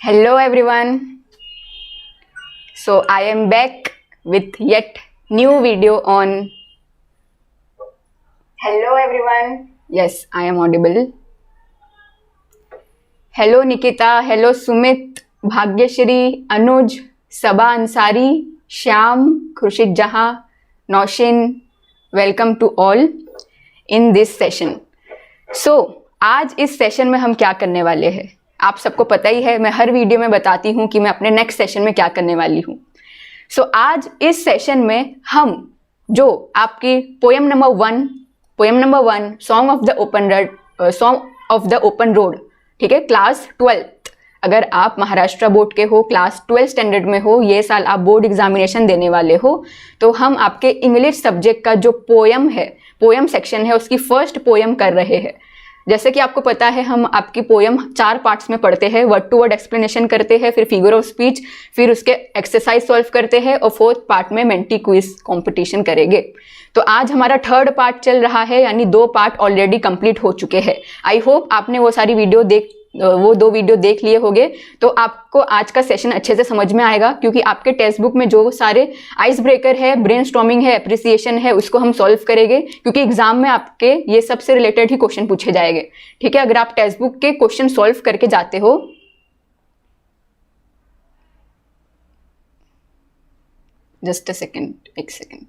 Hello everyone. So I am back with yet new video on. Hello everyone. Yes, I am audible. Hello Nikita, hello Sumit, Bhagyashri, Anuj, Sabah Ansari, Shyam, Khushit Jahan, Naushin. Welcome to all in this session. So आज इस session में हम क्या करने वाले हैं आप सबको पता ही है। मैं हर वीडियो में बताती हूँ कि मैं अपने नेक्स्ट सेशन में क्या करने वाली हूँ। सो आज इस सेशन में हम जो आपकी poem number one song of the open road, ठीक है, क्लास 12th, अगर आप महाराष्ट्र बोर्ड के हो, क्लास 12 स्टैंडर्ड में हो, ये साल आप बोर्ड एग्जामिनेशन देने वाले हो, तो हम आपके इंग्लिश सब्जेक्ट का जो पोएम सेक्शन है उसकी फर्स्ट पोएम कर रहे हैं। जैसे कि आपको पता है हम आपकी पोएम 4 पार्ट्स में पढ़ते हैं, वर्ड टू वर्ड एक्सप्लेनेशन करते हैं, फिर फिगर ऑफ स्पीच, फिर उसके एक्सरसाइज सॉल्व करते हैं और 4th पार्ट में मेंटी क्विज कंपटीशन करेंगे। तो आज हमारा 3rd पार्ट चल रहा है, यानी 2 पार्ट ऑलरेडी कंप्लीट हो चुके हैं। आई होप आपने वो 2 वीडियो देख लिए होंगे, तो आपको आज का सेशन अच्छे से समझ में आएगा, क्योंकि आपके टेक्स्ट बुक में जो सारे आइस ब्रेकर है, ब्रेनस्टॉर्मिंग है, एप्रिसिएशन है, उसको हम सॉल्व करेंगे, क्योंकि एग्जाम में आपके ये सबसे रिलेटेड ही क्वेश्चन पूछे जाएंगे। ठीक है, अगर आप टेक्स्ट बुक के क्वेश्चन सॉल्व करके जाते हो, जस्ट एक सेकेंड।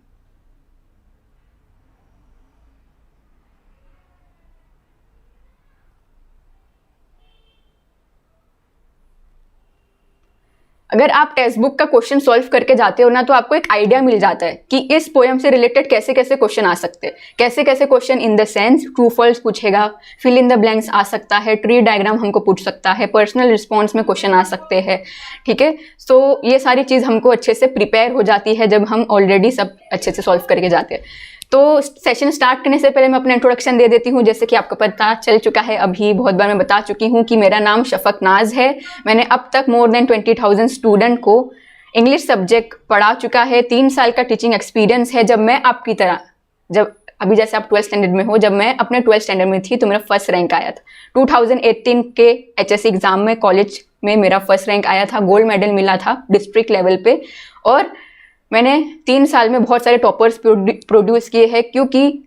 अगर आप टेक्स्ट बुक का क्वेश्चन सॉल्व करके जाते हो ना, तो आपको एक आइडिया मिल जाता है कि इस पोएम से रिलेटेड कैसे कैसे क्वेश्चन आ सकते हैं, कैसे कैसे question in the sense true false पूछेगा, फिल इन द ब्लैंक्स आ सकता है, ट्री डायग्राम हमको पूछ सकता है, पर्सनल रिस्पॉन्स में क्वेश्चन आ सकते हैं। ठीक है, सो ये सारी चीज़ हमको अच्छे से प्रिपेयर हो जाती है जब हम ऑलरेडी सब अच्छे से सॉल्व करके जाते हैं। तो सेशन स्टार्ट करने से पहले मैं अपना इंट्रोडक्शन दे देती हूँ। जैसे कि आपको पता चल चुका है, अभी बहुत बार मैं बता चुकी हूँ कि मेरा नाम शफक नाज है। मैंने अब तक मोर देन 20,000 स्टूडेंट को इंग्लिश सब्जेक्ट पढ़ा चुका है। 3 साल का टीचिंग एक्सपीरियंस है। जब मैं आपकी तरह, जब अभी जैसे आप 12th स्टैंडर्ड में हो, जब मैं अपने 12th स्टैंडर्ड में थी तो मेरा फर्स्ट रैंक आया था। 2018 के HSC एग्जाम में कॉलेज में मेरा फर्स्ट रैंक आया था, गोल्ड मेडल मिला था डिस्ट्रिक्ट लेवल पे। और मैंने 3 साल में बहुत सारे टॉपर्स प्रोड्यूस किए हैं, क्योंकि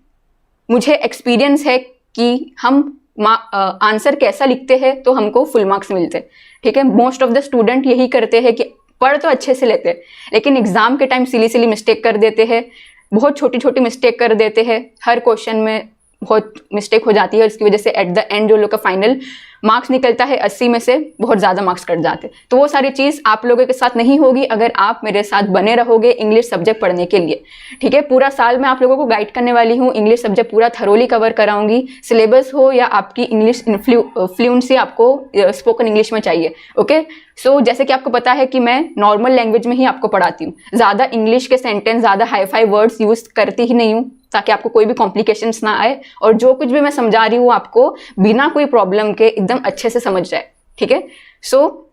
मुझे एक्सपीरियंस है कि हम आंसर कैसा लिखते हैं तो हमको फुल मार्क्स मिलते हैं। ठीक है, मोस्ट ऑफ द स्टूडेंट यही करते हैं कि पढ़ तो अच्छे से लेते हैं, लेकिन एग्जाम के टाइम सिली मिस्टेक कर देते हैं, बहुत छोटी छोटी मिस्टेक कर देते हैं। हर क्वेश्चन में बहुत मिस्टेक हो जाती है, इसकी वजह से एट द एंड जो लोग का फाइनल मार्क्स निकलता है 80 में से बहुत ज़्यादा मार्क्स कट जाते हैं। तो वो सारी चीज़ आप लोगों के साथ नहीं होगी अगर आप मेरे साथ बने रहोगे इंग्लिश सब्जेक्ट पढ़ने के लिए। ठीक है, पूरा साल मैं आप लोगों को गाइड करने वाली हूँ, इंग्लिश सब्जेक्ट पूरा थरोली कवर कराऊंगी। सिलेबस हो या आपकी इंग्लिश फ्लुएंसी आपको स्पोकन इंग्लिश में चाहिए। ओके, सो जैसे कि आपको पता है कि मैं नॉर्मल लैंग्वेज में ही आपको पढ़ाती हूँ, ज़्यादा इंग्लिश के सेंटेंस, ज़्यादा हाई-फाई वर्ड्स यूज़ करती ही नहीं हूँ, ताकि आपको कोई भी कॉम्प्लिकेशंस ना आए और जो कुछ भी मैं समझा रही हूँ आपको बिना कोई प्रॉब्लम के एकदम अच्छे से समझ जाए। ठीक है, सो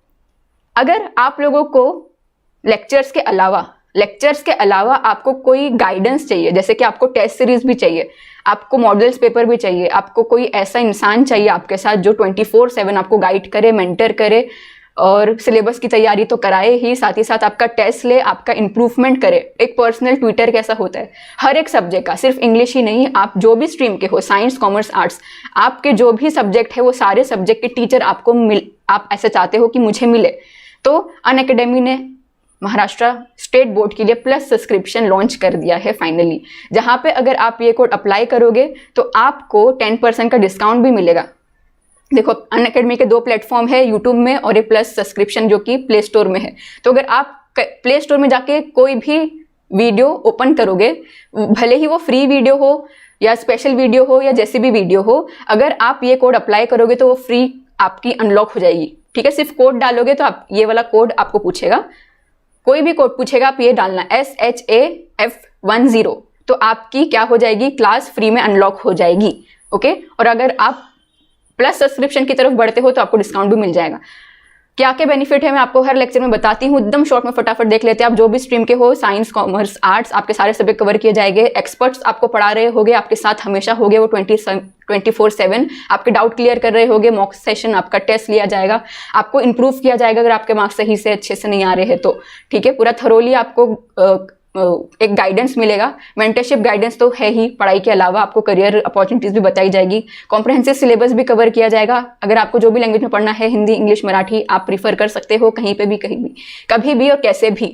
अगर आप लोगों को लेक्चर्स के अलावा आपको कोई गाइडेंस चाहिए, जैसे कि आपको टेस्ट सीरीज भी चाहिए, आपको मॉडल्स पेपर भी चाहिए, आपको कोई ऐसा इंसान चाहिए आपके साथ जो 24/7 आपको गाइड करे, मेंटर करे और सिलेबस की तैयारी तो कराए ही, साथ आपका टेस्ट ले, आपका इंप्रूवमेंट करे। एक पर्सनल ट्विटर कैसा होता है हर एक सब्जेक्ट का, सिर्फ इंग्लिश ही नहीं, आप जो भी स्ट्रीम के हो, साइंस, कॉमर्स, आर्ट्स, आपके जो भी सब्जेक्ट है वो सारे सब्जेक्ट के टीचर आप ऐसे चाहते हो कि मुझे मिले, तो अनअकैडमी ने महाराष्ट्र स्टेट बोर्ड के लिए प्लस सब्सक्रिप्शन लॉन्च कर दिया है फाइनली, जहाँ पे अगर आप ये कोड अप्लाई करोगे तो आपको 10% का डिस्काउंट भी मिलेगा। देखो, अनअकैडमी के 2 प्लेटफॉर्म है, यूट्यूब में और एक प्लस सब्सक्रिप्शन जो कि प्ले स्टोर में है। तो अगर आप प्ले स्टोर में जाके कोई भी वीडियो ओपन करोगे, भले ही वो फ्री वीडियो हो या स्पेशल वीडियो हो या जैसी भी वीडियो हो, अगर आप ये कोड अप्लाई करोगे तो वो फ्री आपकी अनलॉक हो जाएगी। ठीक है, सिर्फ कोड डालोगे तो आप ये वाला कोड आपको पूछेगा, कोई भी कोड पूछेगा, आप ये डालना SHAF10, तो आपकी क्या हो जाएगी, क्लास फ्री में अनलॉक हो जाएगी। ओके, और अगर आप प्लस सब्सक्रिप्शन की तरफ बढ़ते हो तो आपको डिस्काउंट भी मिल जाएगा। क्या क्या बेनिफिट है मैं आपको हर लेक्चर में बताती हूँ, एकदम शॉर्ट में फटाफट देख लेते हैं। आप जो भी स्ट्रीम के हो, साइंस, कॉमर्स, आर्ट्स, आपके सारे सब्जेक्ट कवर किए जाएंगे। एक्सपर्ट्स आपको पढ़ा रहे होंगे, आपके साथ हमेशा होंगे वो 24/7 आपके डाउट क्लियर कर रहे होंगे। मॉक सेशन, आपका टेस्ट लिया जाएगा, आपको इंप्रूव किया जाएगा अगर आपके मार्क्स सही से अच्छे से नहीं आ रहे हैं तो, ठीक है। पूरा थरोली आपको एक गाइडेंस मिलेगा। मेंटरशिप गाइडेंस तो है ही, पढ़ाई के अलावा आपको करियर अपॉर्चुनिटीज भी बताई जाएगी। कॉम्प्रहेंसिव सिलेबस भी कवर किया जाएगा। अगर आपको जो भी लैंग्वेज में पढ़ना है, हिंदी, इंग्लिश, मराठी, आप प्रीफर कर सकते हो कहीं पे भी, कहीं भी, कभी भी और कैसे भी।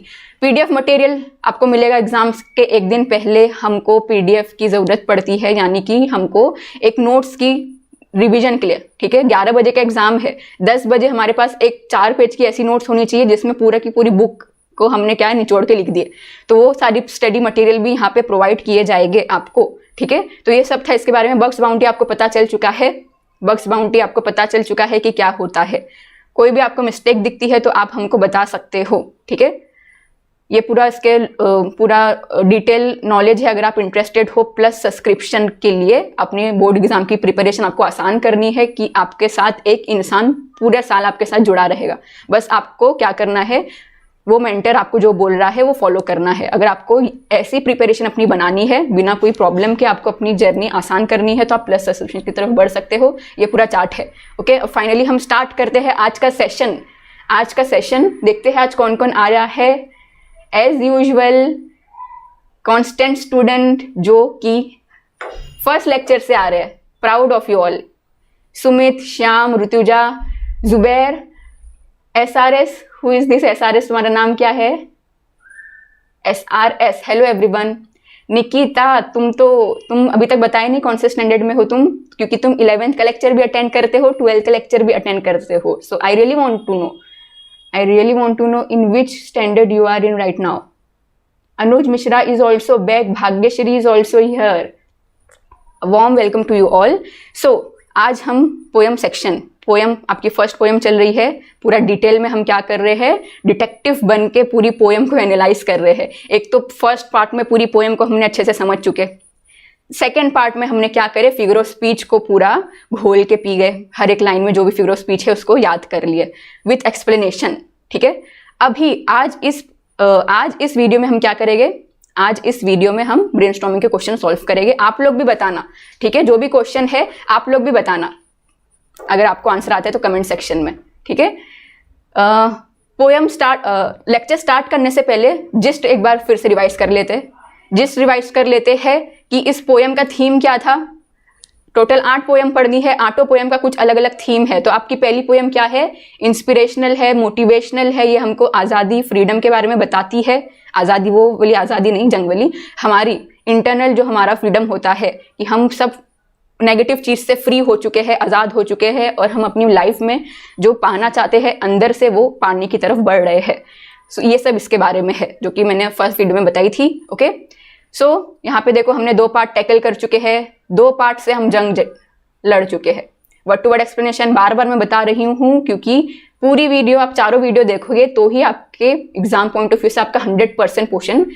पीडीएफ मटेरियल आपको मिलेगा। एग्जाम्स के एक दिन पहले हमको पीडीएफ की ज़रूरत पड़ती है, यानी कि हमको एक नोट्स की रिवीजन के लिए, ठीक है। 11 बजे का एग्जाम है, 10 बजे हमारे पास एक 4 पेज की ऐसी नोट्स होनी चाहिए जिसमें पूरा की पूरी बुक को हमने क्या है निचोड़ के लिख दिए। तो वो सारी स्टडी मटेरियल भी यहाँ पे प्रोवाइड किए जाएंगे आपको, ठीक है। तो ये सब था इसके बारे में। बग्स बाउंटी आपको पता चल चुका है, बग्स बाउंटी आपको पता चल चुका है कि क्या होता है। कोई भी आपको मिस्टेक दिखती है तो आप हमको बता सकते हो, ठीक है। ये पूरा इसके पूरा डिटेल नॉलेज है अगर आप इंटरेस्टेड हो। प्लस सब्सक्रिप्शन के लिए अपने बोर्ड एग्जाम की प्रिपरेशन आपको आसान करनी है कि आपके साथ एक इंसान पूरा साल आपके साथ जुड़ा रहेगा। बस आपको क्या करना है, वो मेंटर आपको जो बोल रहा है वो फॉलो करना है। अगर आपको ऐसी प्रिपरेशन अपनी बनानी है बिना कोई प्रॉब्लम के, आपको अपनी जर्नी आसान करनी है, तो आप प्लस सब्सक्रिप्शन की तरफ बढ़ सकते हो। ये पूरा चार्ट है, ओके। और फाइनली हम स्टार्ट करते हैं आज का सेशन। आज का सेशन देखते हैं आज कौन कौन आ रहा है। एज यूजुअल कांस्टेंट स्टूडेंट जो कि फर्स्ट लेक्चर से आ रहे हैं, proud of you all. Sumit, Shyam, Rutuja, Zubair, SRS, who is this SRS, तुम्हारा नाम क्या है? SRS, hello everyone. निकिता, तुम अभी तक बताए नहीं कौन से स्टैंडर्ड में हो तुम, क्योंकि तुम 11th का लेक्चर भी अटेंड करते हो, 12th का लेक्चर भी अटेंड करते हो। So I really want to know in which standard you are in right now. Anuj Mishra is also back, Bhagyashree is also here. Warm welcome to you all. So आज हम poem section, poem आपकी first poem चल रही है। पूरा detail में हम क्या कर रहे हैं, डिटेक्टिव बन के पूरी पोयम को एनालाइज कर रहे हैं। एक तो फर्स्ट पार्ट में पूरी पोयम को हमने अच्छे से समझ चुके, सेकेंड पार्ट में हमने क्या करे, फिगर ऑफ स्पीच को पूरा घोल के पी गए। हर एक लाइन में जो भी फिगर ऑफ स्पीच है उसको याद कर लिए विथ एक्सप्लेनेशन, ठीक है। अभी आज इस वीडियो में हम क्या करेंगे, आज इस वीडियो में हम ब्रेनस्टॉर्मिंग के क्वेश्चन सॉल्व करेंगे। आप लोग भी बताना, ठीक है, जो भी क्वेश्चन है आप लोग भी बताना। अगर आपको आंसर आता है तो कमेंट सेक्शन में, ठीक है। पोयम लेक्चर स्टार्ट करने से पहले जिस्ट एक बार फिर से रिवाइज कर लेते हैं कि इस पोयम का थीम क्या था। टोटल 8 पोयम पढ़नी है, 8 पोयम का कुछ अलग अलग थीम है। तो आपकी पहली पोयम क्या है, इंस्पिरेशनल है, मोटिवेशनल है। ये हमको आज़ादी, फ्रीडम के बारे में बताती है। आज़ादी वो वाली आज़ादी नहीं, जंग वाली, हमारी इंटरनल जो हमारा फ्रीडम होता है कि हम सब नेगेटिव चीज़ से फ्री हो चुके हैं, आज़ाद हो चुके हैं, और हम अपनी लाइफ में जो पाना चाहते हैं अंदर से वो पाने की तरफ बढ़ रहे हैं। सो ये सब इसके बारे में है जो कि मैंने फर्स्ट वीडियो में बताई थी, ओके। सो यहाँ पे देखो हमने 2 पार्ट टैकल कर चुके हैं, 2 पार्ट से हम जंग लड़ चुके हैं। वर्ड टू वर्ड एक्सप्लेनेशन बार बार मैं बता रही हूँ क्योंकि पूरी वीडियो, आप चारों वीडियो देखोगे तो ही आपके एग्जाम पॉइंट ऑफ व्यू से आपका 100% पोर्शन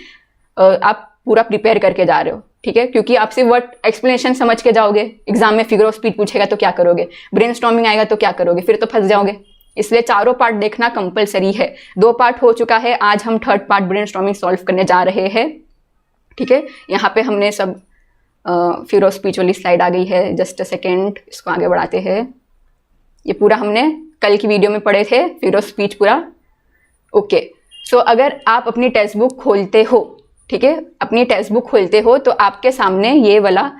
आप पूरा प्रिपेयर करके जा रहे हो, ठीक है। क्योंकि आप सिर्फ वर्ड एक्सप्लेनेशन समझ के जाओगे, एग्जाम में फिगर ऑफ स्पीच पूछेगा तो क्या करोगे, ब्रेनस्टॉर्मिंग आएगा तो क्या करोगे, फिर तो फंस जाओगे। इसलिए चारों पार्ट देखना कंपलसरी है। 2 पार्ट हो चुका है, आज हम 3rd पार्ट ब्रेनस्टॉर्मिंग सॉल्व करने जा रहे हैं, ठीक है। यहाँ पे हमने सब फिगर ऑफ स्पीच वाली स्लाइड आ गई है, जस्ट अ सेकेंड, इसको आगे बढ़ाते हैं। ये पूरा हमने कल की वीडियो में पढ़े थे, फिगर ऑफ स्पीच पूरा, ओके। सो अगर आप अपनी टेक्स्ट बुक खोलते हो, ठीक है, अपनी टेक्स्ट बुक खोलते हो तो आपके सामने ये वाला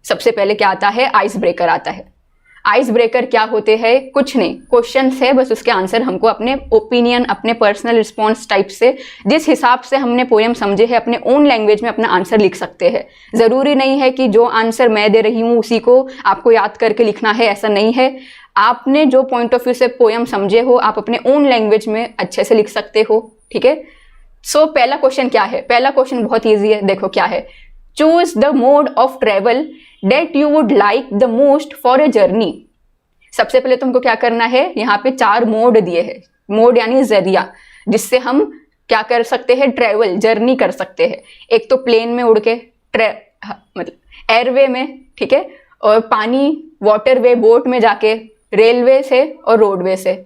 सबसे पहले क्या आता है, आइस ब्रेकर आता है। आइस ब्रेकर क्या होते हैं, कुछ नहीं, क्वेश्चंस है, बस उसके आंसर हमको अपने ओपिनियन, अपने पर्सनल रिस्पॉन्स टाइप से, जिस हिसाब से हमने पोयम समझे है, अपने ओन लैंग्वेज में अपना आंसर लिख सकते हैं। ज़रूरी नहीं है कि जो आंसर मैं दे रही हूँ उसी को आपको याद करके लिखना है, ऐसा नहीं है। आपने जो पॉइंट ऑफ व्यू से पोयम समझे हो, आप अपने ओन लैंग्वेज में अच्छे से लिख सकते हो, ठीक है। सो पहला क्वेश्चन क्या है, पहला क्वेश्चन बहुत ईजी है, देखो क्या है। Choose the mode of travel that you would like the most for a journey. सबसे पहले तुमको क्या करना है, यहाँ पे 4 मोड दिए हैं। मोड यानी जरिया, जिससे हम क्या कर सकते हैं, ट्रेवल, जर्नी कर सकते हैं। एक तो प्लेन में उड़ के, मतलब एयरवे में, ठीक है, और पानी, वाटरवे, बोट में जाके, रेलवे से और रोडवे से।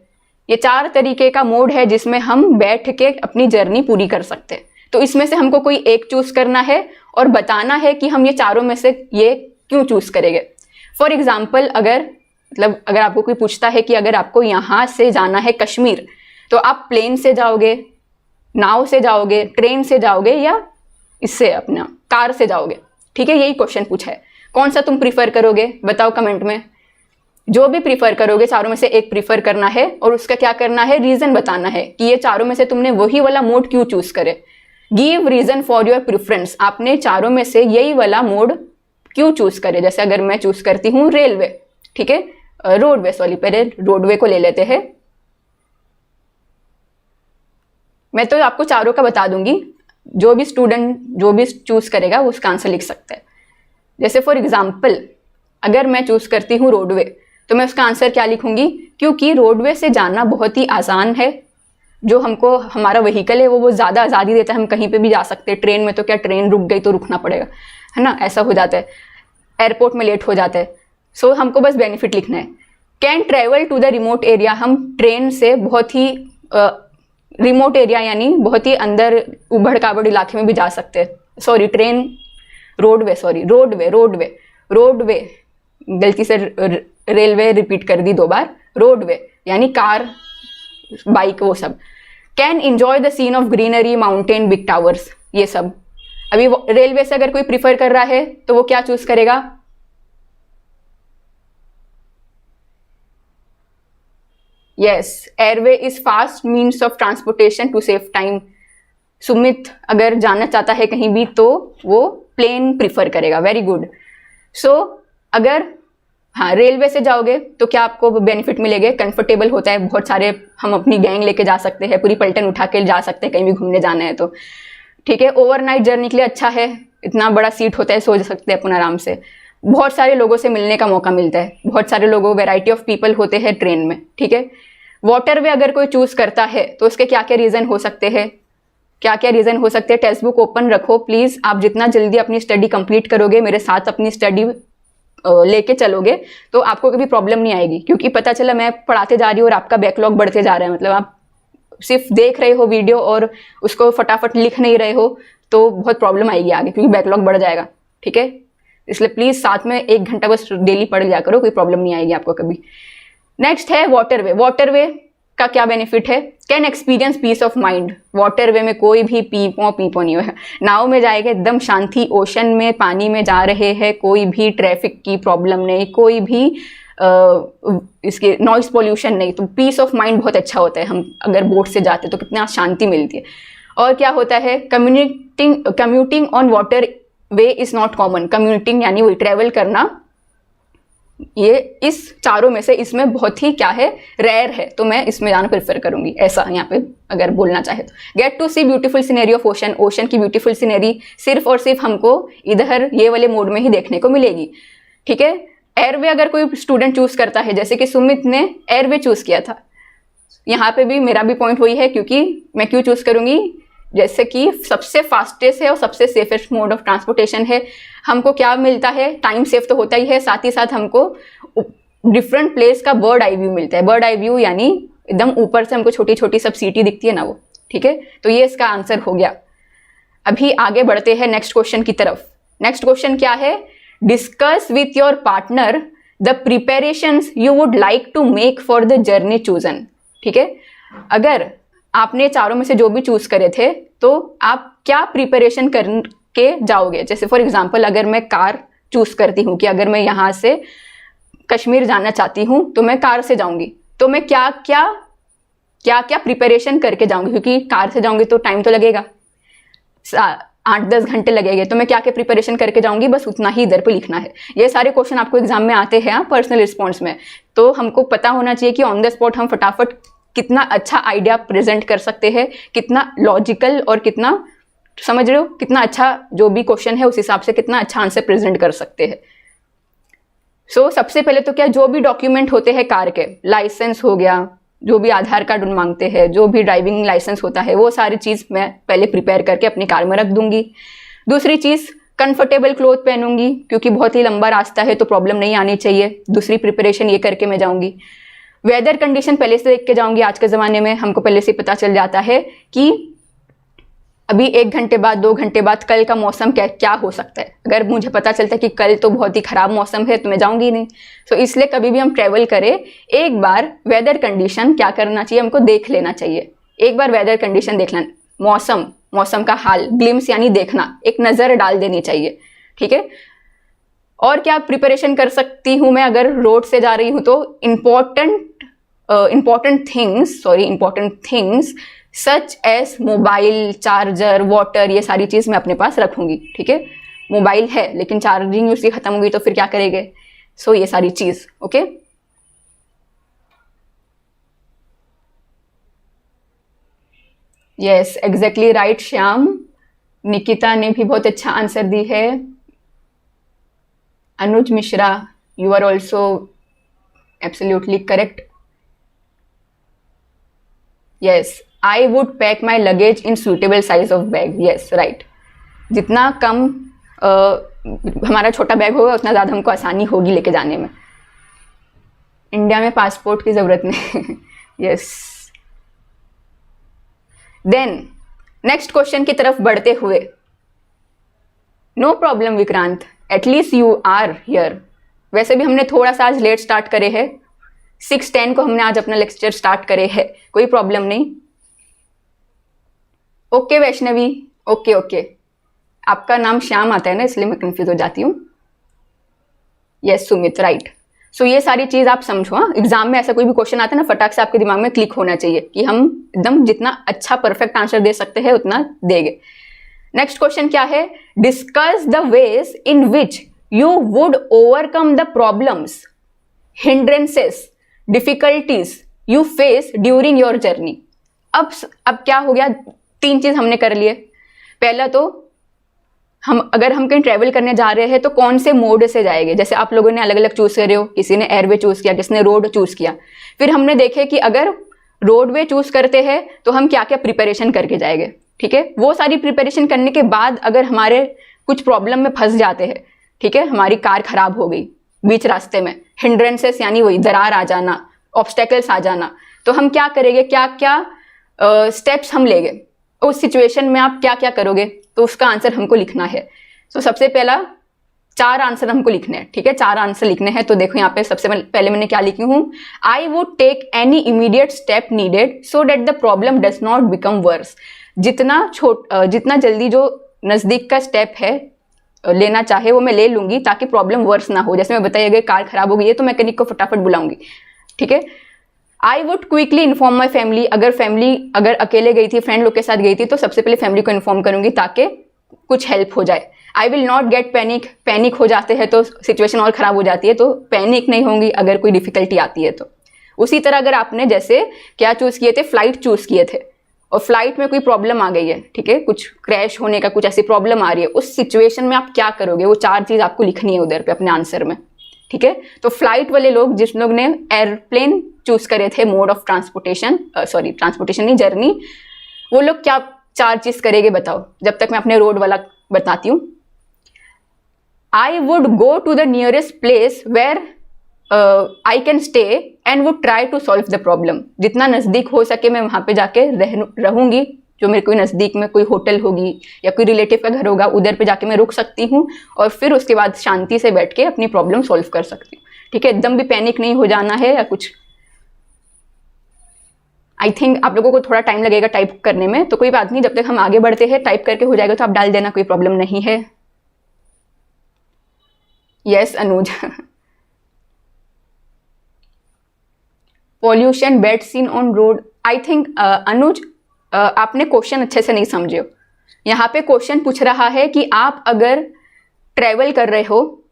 ये 4 तरीके का मोड है जिसमें हम बैठ के अपनी जर्नी पूरी कर सकते हैं। तो इसमें से हमको कोई एक चूज करना है और बताना है कि हम ये चारों में से ये क्यों चूज करेंगे। फॉर एग्जाम्पल, अगर आपको कोई पूछता है कि अगर आपको यहाँ से जाना है कश्मीर, तो आप प्लेन से जाओगे, नाव से जाओगे, ट्रेन से जाओगे, या इससे अपना कार से जाओगे। ठीक है, यही क्वेश्चन पूछा है। कौन सा तुम प्रीफर करोगे बताओ कमेंट में। जो भी प्रीफर करोगे चारों में से एक प्रीफर करना है और उसका क्या करना है, रीजन बताना है कि ये चारों में से तुमने वही वाला मोड क्यों चूज करे। Give reason for your preference, आपने चारों में से यही वाला मोड क्यों चूज करे। जैसे अगर मैं चूज करती हूँ रेलवे, ठीक है, रोडवे, सॉरी, पहले रोडवे को ले लेते हैं। मैं तो आपको चारों का बता दूंगी, जो भी स्टूडेंट जो भी चूज करेगा वो उसका आंसर लिख सकता है। जैसे फॉर एग्जाम्पल, अगर मैं चूज करती हूँ रोडवे, तो मैं उसका आंसर क्या लिखूंगी, क्योंकि रोडवे से जाना बहुत ही आसान है। जो हमको हमारा व्हीकल है वो ज़्यादा आज़ादी देता है, हम कहीं पे भी जा सकते हैं। ट्रेन में तो क्या, ट्रेन रुक गई तो रुकना पड़ेगा, है ना, ऐसा हो जाता है। एयरपोर्ट में लेट हो जाता है। सो हमको बस बेनिफिट लिखना है। Can travel to the remote area, हम ट्रेन से बहुत ही रिमोट एरिया यानी बहुत ही अंदर उबड़ खाबड़ इलाके में भी जा सकते हैं। सॉरी, रोडवे, गलती से रेलवे रिपीट कर दी 2 बार। रोडवे यानी कार, बाइक, वो सब। Can enjoy the scene of greenery, mountain, big towers, ये सब। अभी रेलवे से अगर कोई प्रीफर कर रहा है तो वो क्या चूज करेगा, yes, airway is fast means of transportation to save time. Sumit अगर जाना चाहता है कहीं भी तो वो प्लेन प्रीफर करेगा। Very good. सो अगर हाँ रेलवे से जाओगे तो क्या आपको बेनिफिट मिलेंगे, कंफर्टेबल होता है, बहुत सारे, हम अपनी गैंग लेके जा सकते हैं, पूरी पलटन उठा के जा सकते हैं कहीं भी घूमने जाना है तो। ठीक है, ओवरनाइट जर्नी के लिए अच्छा है, इतना बड़ा सीट होता है, सो सकते हैं अपन आराम से। बहुत सारे लोगों से मिलने का मौका मिलता है, बहुत सारे लोगों, वेराइटी ऑफ पीपल होते हैं ट्रेन में। ठीक है, वाटरवे अगर कोई चूज करता है तो उसके क्या क्या रीजन हो सकते हैं, टेक्स्ट बुक ओपन रखो प्लीज। आप जितना जल्दी अपनी स्टडी कंप्लीट करोगे, मेरे साथ अपनी स्टडी लेके चलोगे, तो आपको कभी प्रॉब्लम नहीं आएगी। क्योंकि पता चला मैं पढ़ाते जा रही हूँ और आपका बैकलॉग बढ़ते जा रहा है, मतलब आप सिर्फ देख रहे हो वीडियो और उसको फटाफट लिख नहीं रहे हो, तो बहुत प्रॉब्लम आएगी आगे, क्योंकि बैकलॉग बढ़ जाएगा। ठीक है, इसलिए प्लीज साथ में 1 घंटा बस डेली पढ़ लिया करो, कोई प्रॉब्लम नहीं आएगी आपको कभी। नेक्स्ट है वाटरवे का क्या बेनिफिट है, can experience peace of mind. Waterway में कोई भी पीपो नहीं है, नाव में जाएगा एकदम शांति, ओशन में पानी में जा रहे हैं, कोई भी ट्रैफिक की प्रॉब्लम नहीं, कोई भी इसके नॉइस पोल्यूशन नहीं, तो पीस ऑफ माइंड बहुत अच्छा होता है। हम अगर बोट से जाते तो कितना शांति मिलती है। और क्या होता है, commuting on water way is not common. Commuting यानी वही ट्रेवल करना, ये इस चारों में से इसमें बहुत ही क्या है, रेयर है, तो मैं इसमें जाना प्रेफर करूंगी, ऐसा यहाँ पे अगर बोलना चाहे तो। Get to see beautiful scenery of ocean की ब्यूटीफुल सीनरी सिर्फ और सिर्फ हमको इधर ये वाले मोड में ही देखने को मिलेगी। ठीक है, एयरवे अगर कोई स्टूडेंट चूज करता है, जैसे कि सुमित ने एयरवे चूज किया था, यहाँ पे भी मेरा भी पॉइंट वही है, क्योंकि मैं क्यों चूज करूंगी, जैसे कि सबसे फास्टेस्ट है और सबसे सेफेस्ट मोड ऑफ ट्रांसपोर्टेशन है। हमको क्या मिलता है, टाइम सेव तो होता ही है, साथ ही साथ हमको डिफरेंट प्लेस का बर्ड आई व्यू मिलता है। बर्ड आई व्यू यानी एकदम ऊपर से हमको छोटी छोटी सब सिटी दिखती है ना वो। ठीक है, तो ये इसका आंसर हो गया। अभी आगे बढ़ते हैं नेक्स्ट क्वेश्चन की तरफ। नेक्स्ट क्वेश्चन क्या है, discuss with your partner the preparations you would like to make for the journey chosen. ठीक है, अगर आपने चारों में से जो भी चूज करे थे, तो आप क्या प्रिपरेशन करके जाओगे। जैसे फॉर एग्जांपल, अगर मैं कार चूज करती हूँ कि अगर मैं यहाँ से कश्मीर जाना चाहती हूँ तो मैं कार से जाऊंगी, तो मैं क्या क्या प्रिपरेशन करके जाऊंगी, क्योंकि कार से जाऊंगी तो टाइम तो लगेगा, 8-10 घंटे लगेंगे, तो मैं क्या क्या प्रिपरेशन करके जाऊंगी, बस उतना ही इधर पे लिखना है। ये सारे क्वेश्चन आपको एग्जाम में आते हैं पर्सनल रिस्पॉन्स में, तो हमको पता होना चाहिए कि ऑन द स्पॉट हम फटाफट कितना अच्छा आइडिया प्रेजेंट कर सकते हैं, कितना लॉजिकल और कितना, समझ रहे हो, कितना अच्छा जो भी क्वेश्चन है उस हिसाब से कितना अच्छा आंसर प्रेजेंट कर सकते हैं। सो सबसे पहले तो क्या, जो भी डॉक्यूमेंट होते हैं कार के, लाइसेंस हो गया, जो भी आधार कार्ड मांगते हैं, जो भी ड्राइविंग लाइसेंस होता है, वो सारी चीज़ मैं पहले प्रिपेयर करके अपनी कार में रख दूंगी। दूसरी चीज़, कंफर्टेबल क्लोथ पहनूंगी, क्योंकि बहुत ही लंबा रास्ता है तो प्रॉब्लम नहीं आनी चाहिए। दूसरी प्रिपरेशन ये करके मैं जाऊंगी। वेदर कंडीशन पहले से देख के जाऊंगी। आज के ज़माने में हमको पहले से पता चल जाता है कि अभी 1 घंटे बाद 2 घंटे बाद कल का मौसम क्या हो सकता है। अगर मुझे पता चलता है कि कल तो बहुत ही ख़राब मौसम है तो मैं जाऊंगी नहीं। तो इसलिए कभी भी हम ट्रैवल करें एक बार वेदर कंडीशन क्या करना चाहिए, हमको देख लेना चाहिए। एक बार वेदर कंडीशन देख लेना, मौसम का हाल, ग्लिम्स यानी देखना, एक नज़र डाल देनी चाहिए। ठीक है। और क्या प्रिपरेशन कर सकती हूँ मैं अगर रोड से जा रही हूँ तो important things such as mobile, charger, water, ये सारी चीज़ मैं अपने पास रखूँगी। ठीक है। मोबाइल है लेकिन चार्जिंग उसकी ख़त्म होगी तो फिर क्या करेंगे। सो ये सारी चीज़। Okay. Yes, exactly right Shyam. Nikita ने भी बहुत अच्छा आंसर दी है। Anuj Mishra, you are also absolutely correct. Yes, I would pack my luggage in suitable size of bag. Yes right. जितना कम हमारा छोटा बैग होगा उतना ज़्यादा हमको आसानी होगी लेके जाने में। इंडिया में पासपोर्ट की ज़रूरत नहीं। यस। देन नेक्स्ट क्वेश्चन की तरफ बढ़ते हुए, no problem Vikrant, at least you are here. वैसे भी हमने थोड़ा सा आज लेट स्टार्ट करे है, 6:10 को हमने आज अपना लेक्चर स्टार्ट करे है, कोई प्रॉब्लम नहीं। Okay Vaishnavi, okay. आपका नाम श्याम आता है ना, इसलिए मैं कंफ्यूज हो जाती हूँ। Yes Sumit, right. सो ये सारी चीज़ आप समझो। हाँ, एग्जाम में ऐसा कोई भी क्वेश्चन आता है ना, फटाक से आपके दिमाग में क्लिक होना चाहिए कि हम एकदम जितना अच्छा परफेक्ट आंसर दे सकते हैं उतना देंगे। नेक्स्ट क्वेश्चन क्या है, discuss the ways in which you would overcome the problems, hindrances, difficulties you face during your journey. अब क्या हो गया, 3 चीज हमने कर लिए। पहला तो अगर हम कहीं ट्रैवल करने जा रहे हैं तो कौन से मोड से जाएंगे। जैसे आप लोगों ने अलग अलग चूज करे हो, किसी ने एयरवे चूज किया, किसी ने रोड चूज किया। फिर हमने देखे कि अगर रोडवे चूज करते हैं तो हम क्या क्या प्रिपरेशन करके जाएंगे। ठीक है। वो सारी प्रिपरेशन करने के बाद अगर हमारे कुछ प्रॉब्लम में फंस जाते हैं, ठीक है, हमारी कार खराब हो गई बीच रास्ते में, हिंड्रेंसेस यानी वही दरार आ जाना, ऑब्स्टेकल्स आ जाना, तो हम क्या करेंगे, क्या क्या स्टेप्स हम लेंगे, उस सिचुएशन में आप क्या क्या करोगे, तो उसका आंसर हमको लिखना है। तो सबसे पहला 4 आंसर हमको लिखने हैं। ठीक है, 4 आंसर लिखने हैं। तो देखो यहाँ पे सबसे पहले मैंने क्या लिखी हूँ, I would take any immediate step needed so that the problem does not become worse. जितना जल्दी जो नज़दीक का स्टेप है लेना चाहे वो मैं ले लूंगी ताकि प्रॉब्लम वर्स ना हो। जैसे मैं बताइए अगर कार खराब हो गई है तो मैकेनिक को फटाफट बुलाऊंगी। ठीक है। I would quickly inform my family. अगर अकेले गई थी, फ्रेंड लोग के साथ गई थी, तो सबसे पहले फैमिली को इन्फॉर्म करूंगी ताकि कुछ हेल्प हो जाए। I will not get panic हो जाते हैं तो सिचुएशन और ख़राब हो जाती है, तो पैनिक नहीं होंगी अगर कोई डिफिकल्टी आती है तो। उसी तरह अगर आपने जैसे क्या चूज़ किए थे, फ्लाइट चूज़ किए थे और फ्लाइट में कोई प्रॉब्लम आ गई है, ठीक है, कुछ क्रैश होने का कुछ ऐसी प्रॉब्लम आ रही है, उस सिचुएशन में आप क्या करोगे, वो 4 चीज़ आपको लिखनी है उधर पे अपने आंसर में। ठीक है। तो फ्लाइट वाले लोग, जिस लोग ने एयरप्लेन चूज करे थे मोड ऑफ ट्रांसपोर्टेशन नहीं, जर्नी, वो लोग क्या 4 चीज करेंगे बताओ, जब तक मैं अपने रोड वाला बताती हूँ। I would go to the nearest place where I can stay and would try to solve the problem. जितना नजदीक हो सके मैं वहां पे जाके रहूंगी। जो मेरे कोई नज़दीक में कोई होटल होगी या कोई रिलेटिव का घर होगा, उधर पे जाके मैं रुक सकती हूँ और फिर उसके बाद शांति से बैठ के अपनी प्रॉब्लम सॉल्व कर सकती हूँ। ठीक है, एकदम भी पैनिक नहीं हो जाना है या कुछ। आई थिंक आप लोगों को थोड़ा टाइम लगेगा टाइप करने में, तो कोई बात नहीं, जब तक हम आगे बढ़ते हैं टाइप करके हो जाएगा तो आप डाल देना, कोई प्रॉब्लम नहीं है। Yes Anuj. Pollution bad scene on road. I think Anuj आपने क्वेश्चन अच्छे से नहीं समझे हो। यहाँ पे क्वेश्चन पूछ रहा है कि आप अगर ट्रेवल कर रहे हो,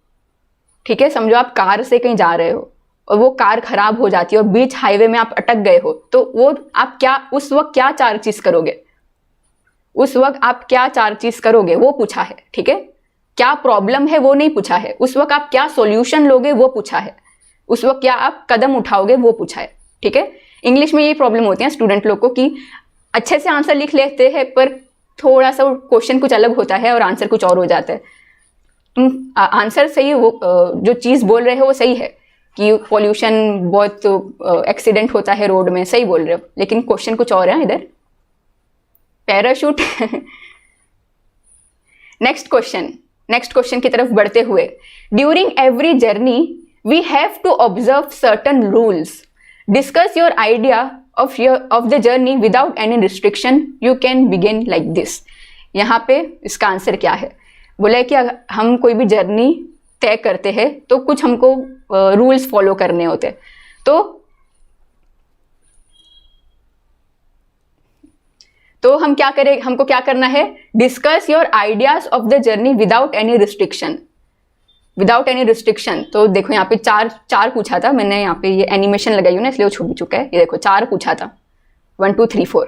ठीक है, समझो आप कार से कहीं जा रहे हो और वो कार खराब हो जाती है और बीच हाईवे में आप अटक गए हो, तो वो आप क्या उस वक्त क्या 4 चीज करोगे, उस वक्त आप क्या 4 चीज करोगे वो पूछा है। ठीक है, क्या प्रॉब्लम है वो नहीं पूछा है, उस वक्त आप क्या सॉल्यूशन लोगे वो पूछा है, उस वक्त क्या आप कदम उठाओगे वो पूछा है। ठीक है, इंग्लिश में ये प्रॉब्लम होती है स्टूडेंट लोग को कि अच्छे से आंसर लिख लेते हैं पर थोड़ा सा क्वेश्चन कुछ अलग होता है और आंसर कुछ और हो जाता है। तुम आंसर सही, वो जो चीज़ बोल रहे हो वो सही है, कि पॉल्यूशन बहुत एक्सीडेंट होता है रोड में, सही बोल रहे हो, लेकिन क्वेश्चन कुछ और है इधर। पैराशूट नेक्स्ट क्वेश्चन की तरफ बढ़ते हुए, during every journey we have to observe certain rules, discuss your idea of the journey without any restriction, you can begin like this. यहाँ पे इसका आंसर क्या है, बोला है कि हम कोई भी जर्नी तय करते हैं तो कुछ हमको रूल्स फॉलो करने होते हैं। तो हम क्या करें, हमको क्या करना है, discuss your ideas of the journey without any restriction. तो देखो यहाँ पे चार पूछा था मैंने, यहाँ पे ये एनिमेशन लगाई हूँ ना इसलिए वो छुप चुका है। ये देखो 4 पूछा था, 1 2 3 4।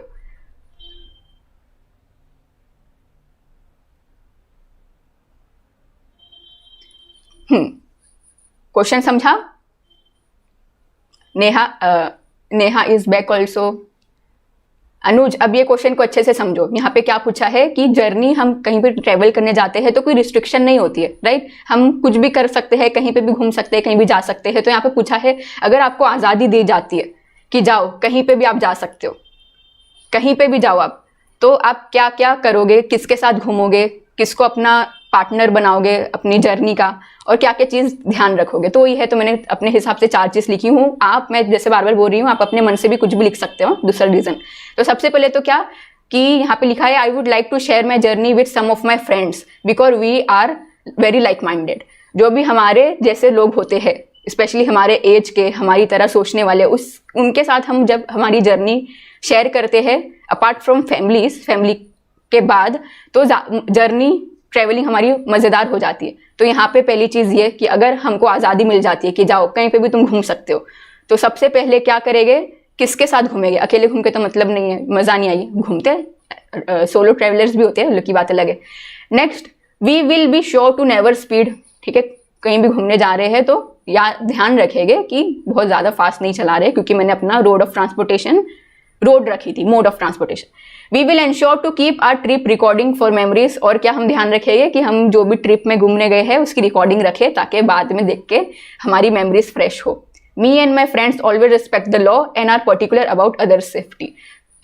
क्वेश्चन समझा? Neha is back also. Anuj, अब ये क्वेश्चन को अच्छे से समझो। यहाँ पे क्या पूछा है कि जर्नी हम कहीं पे ट्रेवल करने जाते हैं तो कोई रिस्ट्रिक्शन नहीं होती है, राइट। हम कुछ भी कर सकते हैं, कहीं पे भी घूम सकते हैं, कहीं भी जा सकते हैं। तो यहाँ पे पूछा है अगर आपको आज़ादी दी जाती है कि जाओ कहीं पे भी आप जा सकते हो, कहीं पे भी जाओ आप, तो आप क्या क्या करोगे, किसके साथ घूमोगे, किसको अपना पार्टनर बनाओगे अपनी जर्नी का, और क्या क्या चीज़ ध्यान रखोगे। तो ये है, तो मैंने अपने हिसाब से 4 चीज़ लिखी हूँ। मैं जैसे बार बार बोल रही हूँ, आप अपने मन से भी कुछ भी लिख सकते हो दूसरा रीज़न। तो सबसे पहले तो क्या कि यहाँ पे लिखा है, I would like to share my journey with some of my friends because we are very like minded. जो भी हमारे जैसे लोग होते हैं, स्पेशली हमारे एज के, हमारी तरह सोचने वाले, उनके साथ हम जब हमारी जर्नी शेयर करते हैं अपार्ट फ्रॉम फैमिली के बाद, तो जर्नी ट्रैवलिंग हमारी मज़ेदार हो जाती है। तो यहाँ पे पहली चीज़ ये कि अगर हमको आज़ादी मिल जाती है कि जाओ कहीं पे भी तुम घूम सकते हो, तो सबसे पहले क्या करेंगे, किसके साथ घूमेंगे। अकेले घूम के तो मतलब नहीं है, मज़ा नहीं आई, घूमते सोलो ट्रैवलर्स भी होते हैं, की बात अलग है। Next, we will be sure to never speed. ठीक है, कहीं भी घूमने जा रहे हैं तो ध्यान रखेंगे कि बहुत ज़्यादा फास्ट नहीं चला रहे, क्योंकि मैंने अपना रोड रखी थी, mode of transportation. We will ensure to keep our trip recording for memories. और क्या हम ध्यान रखेंगे कि हम जो भी ट्रिप में घूमने गए हैं उसकी रिकॉर्डिंग रखें, ताकि बाद में देख के हमारी मेमोरीज फ्रेश हो। Me and my friends always respect the law and are particular about other safety.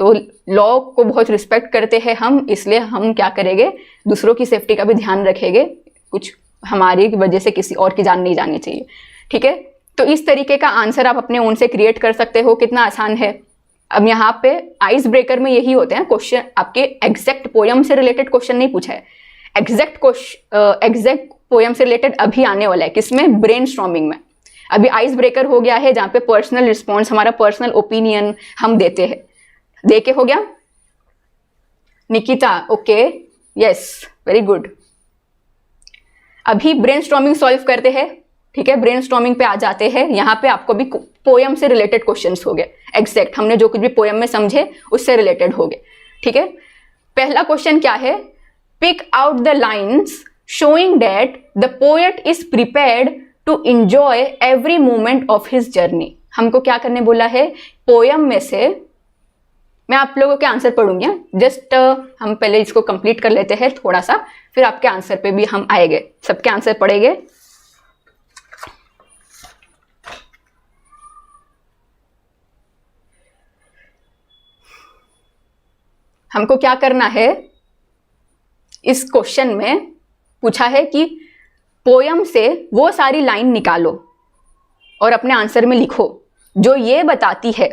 तो लॉ को बहुत रिस्पेक्ट करते हैं हम, इसलिए हम क्या करेंगे, दूसरों की सेफ्टी का भी ध्यान रखेंगे, कुछ हमारी वजह से किसी और की जान नहीं जानी चाहिए। ठीक है, तो इस तरीके का आंसर आप अपने ओन से क्रिएट कर सकते हो। कितना आसान है। अब यहाँ पे आइस ब्रेकर में यही होते हैं क्वेश्चन, आपके एग्जैक्ट पोयम से रिलेटेड क्वेश्चन नहीं पूछा है, एग्जैक्ट पोयम से रिलेटेड अभी आने वाला है। किसमें? ब्रेनस्टॉर्मिंग में। अभी आइस ब्रेकर हो गया है, जहाँ पे पर्सनल रिस्पॉन्स, हमारा पर्सनल ओपिनियन हम देते हैं। देके हो गया Nikita? Okay, yes, very good. अभी ब्रेनस्टॉर्मिंग सॉल्व करते हैं। ठीक है, ब्रेनस्टॉर्मिंग पे आ जाते हैं। यहाँ पे आपको भी पोयम से रिलेटेड क्वेश्चंस हो गए, एग्जैक्ट हमने जो कुछ भी पोयम में समझे उससे रिलेटेड हो गए। ठीक है, पहला क्वेश्चन क्या है, pick out the lines showing that the poet is prepared to enjoy every moment of his journey. हमको क्या करने बोला है, पोयम में से मैं आप लोगों के आंसर पढ़ूंगी। जस्ट हम पहले इसको कंप्लीट कर लेते हैं थोड़ा सा, फिर आपके आंसर पे भी हम आएंगे, सबके आंसर पढ़ेंगे। हमको क्या करना है, इस क्वेश्चन में पूछा है कि पोयम से वो सारी लाइन निकालो और अपने आंसर में लिखो जो ये बताती है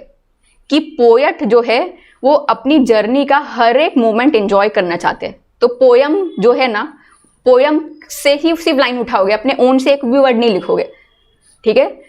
कि पोएट जो है वो अपनी जर्नी का हर एक मोमेंट एंजॉय करना चाहते हैं। तो पोयम जो है ना, पोयम से ही सिर्फ लाइन उठाओगे, अपने ओन से एक भी वर्ड नहीं लिखोगे। ठीक है,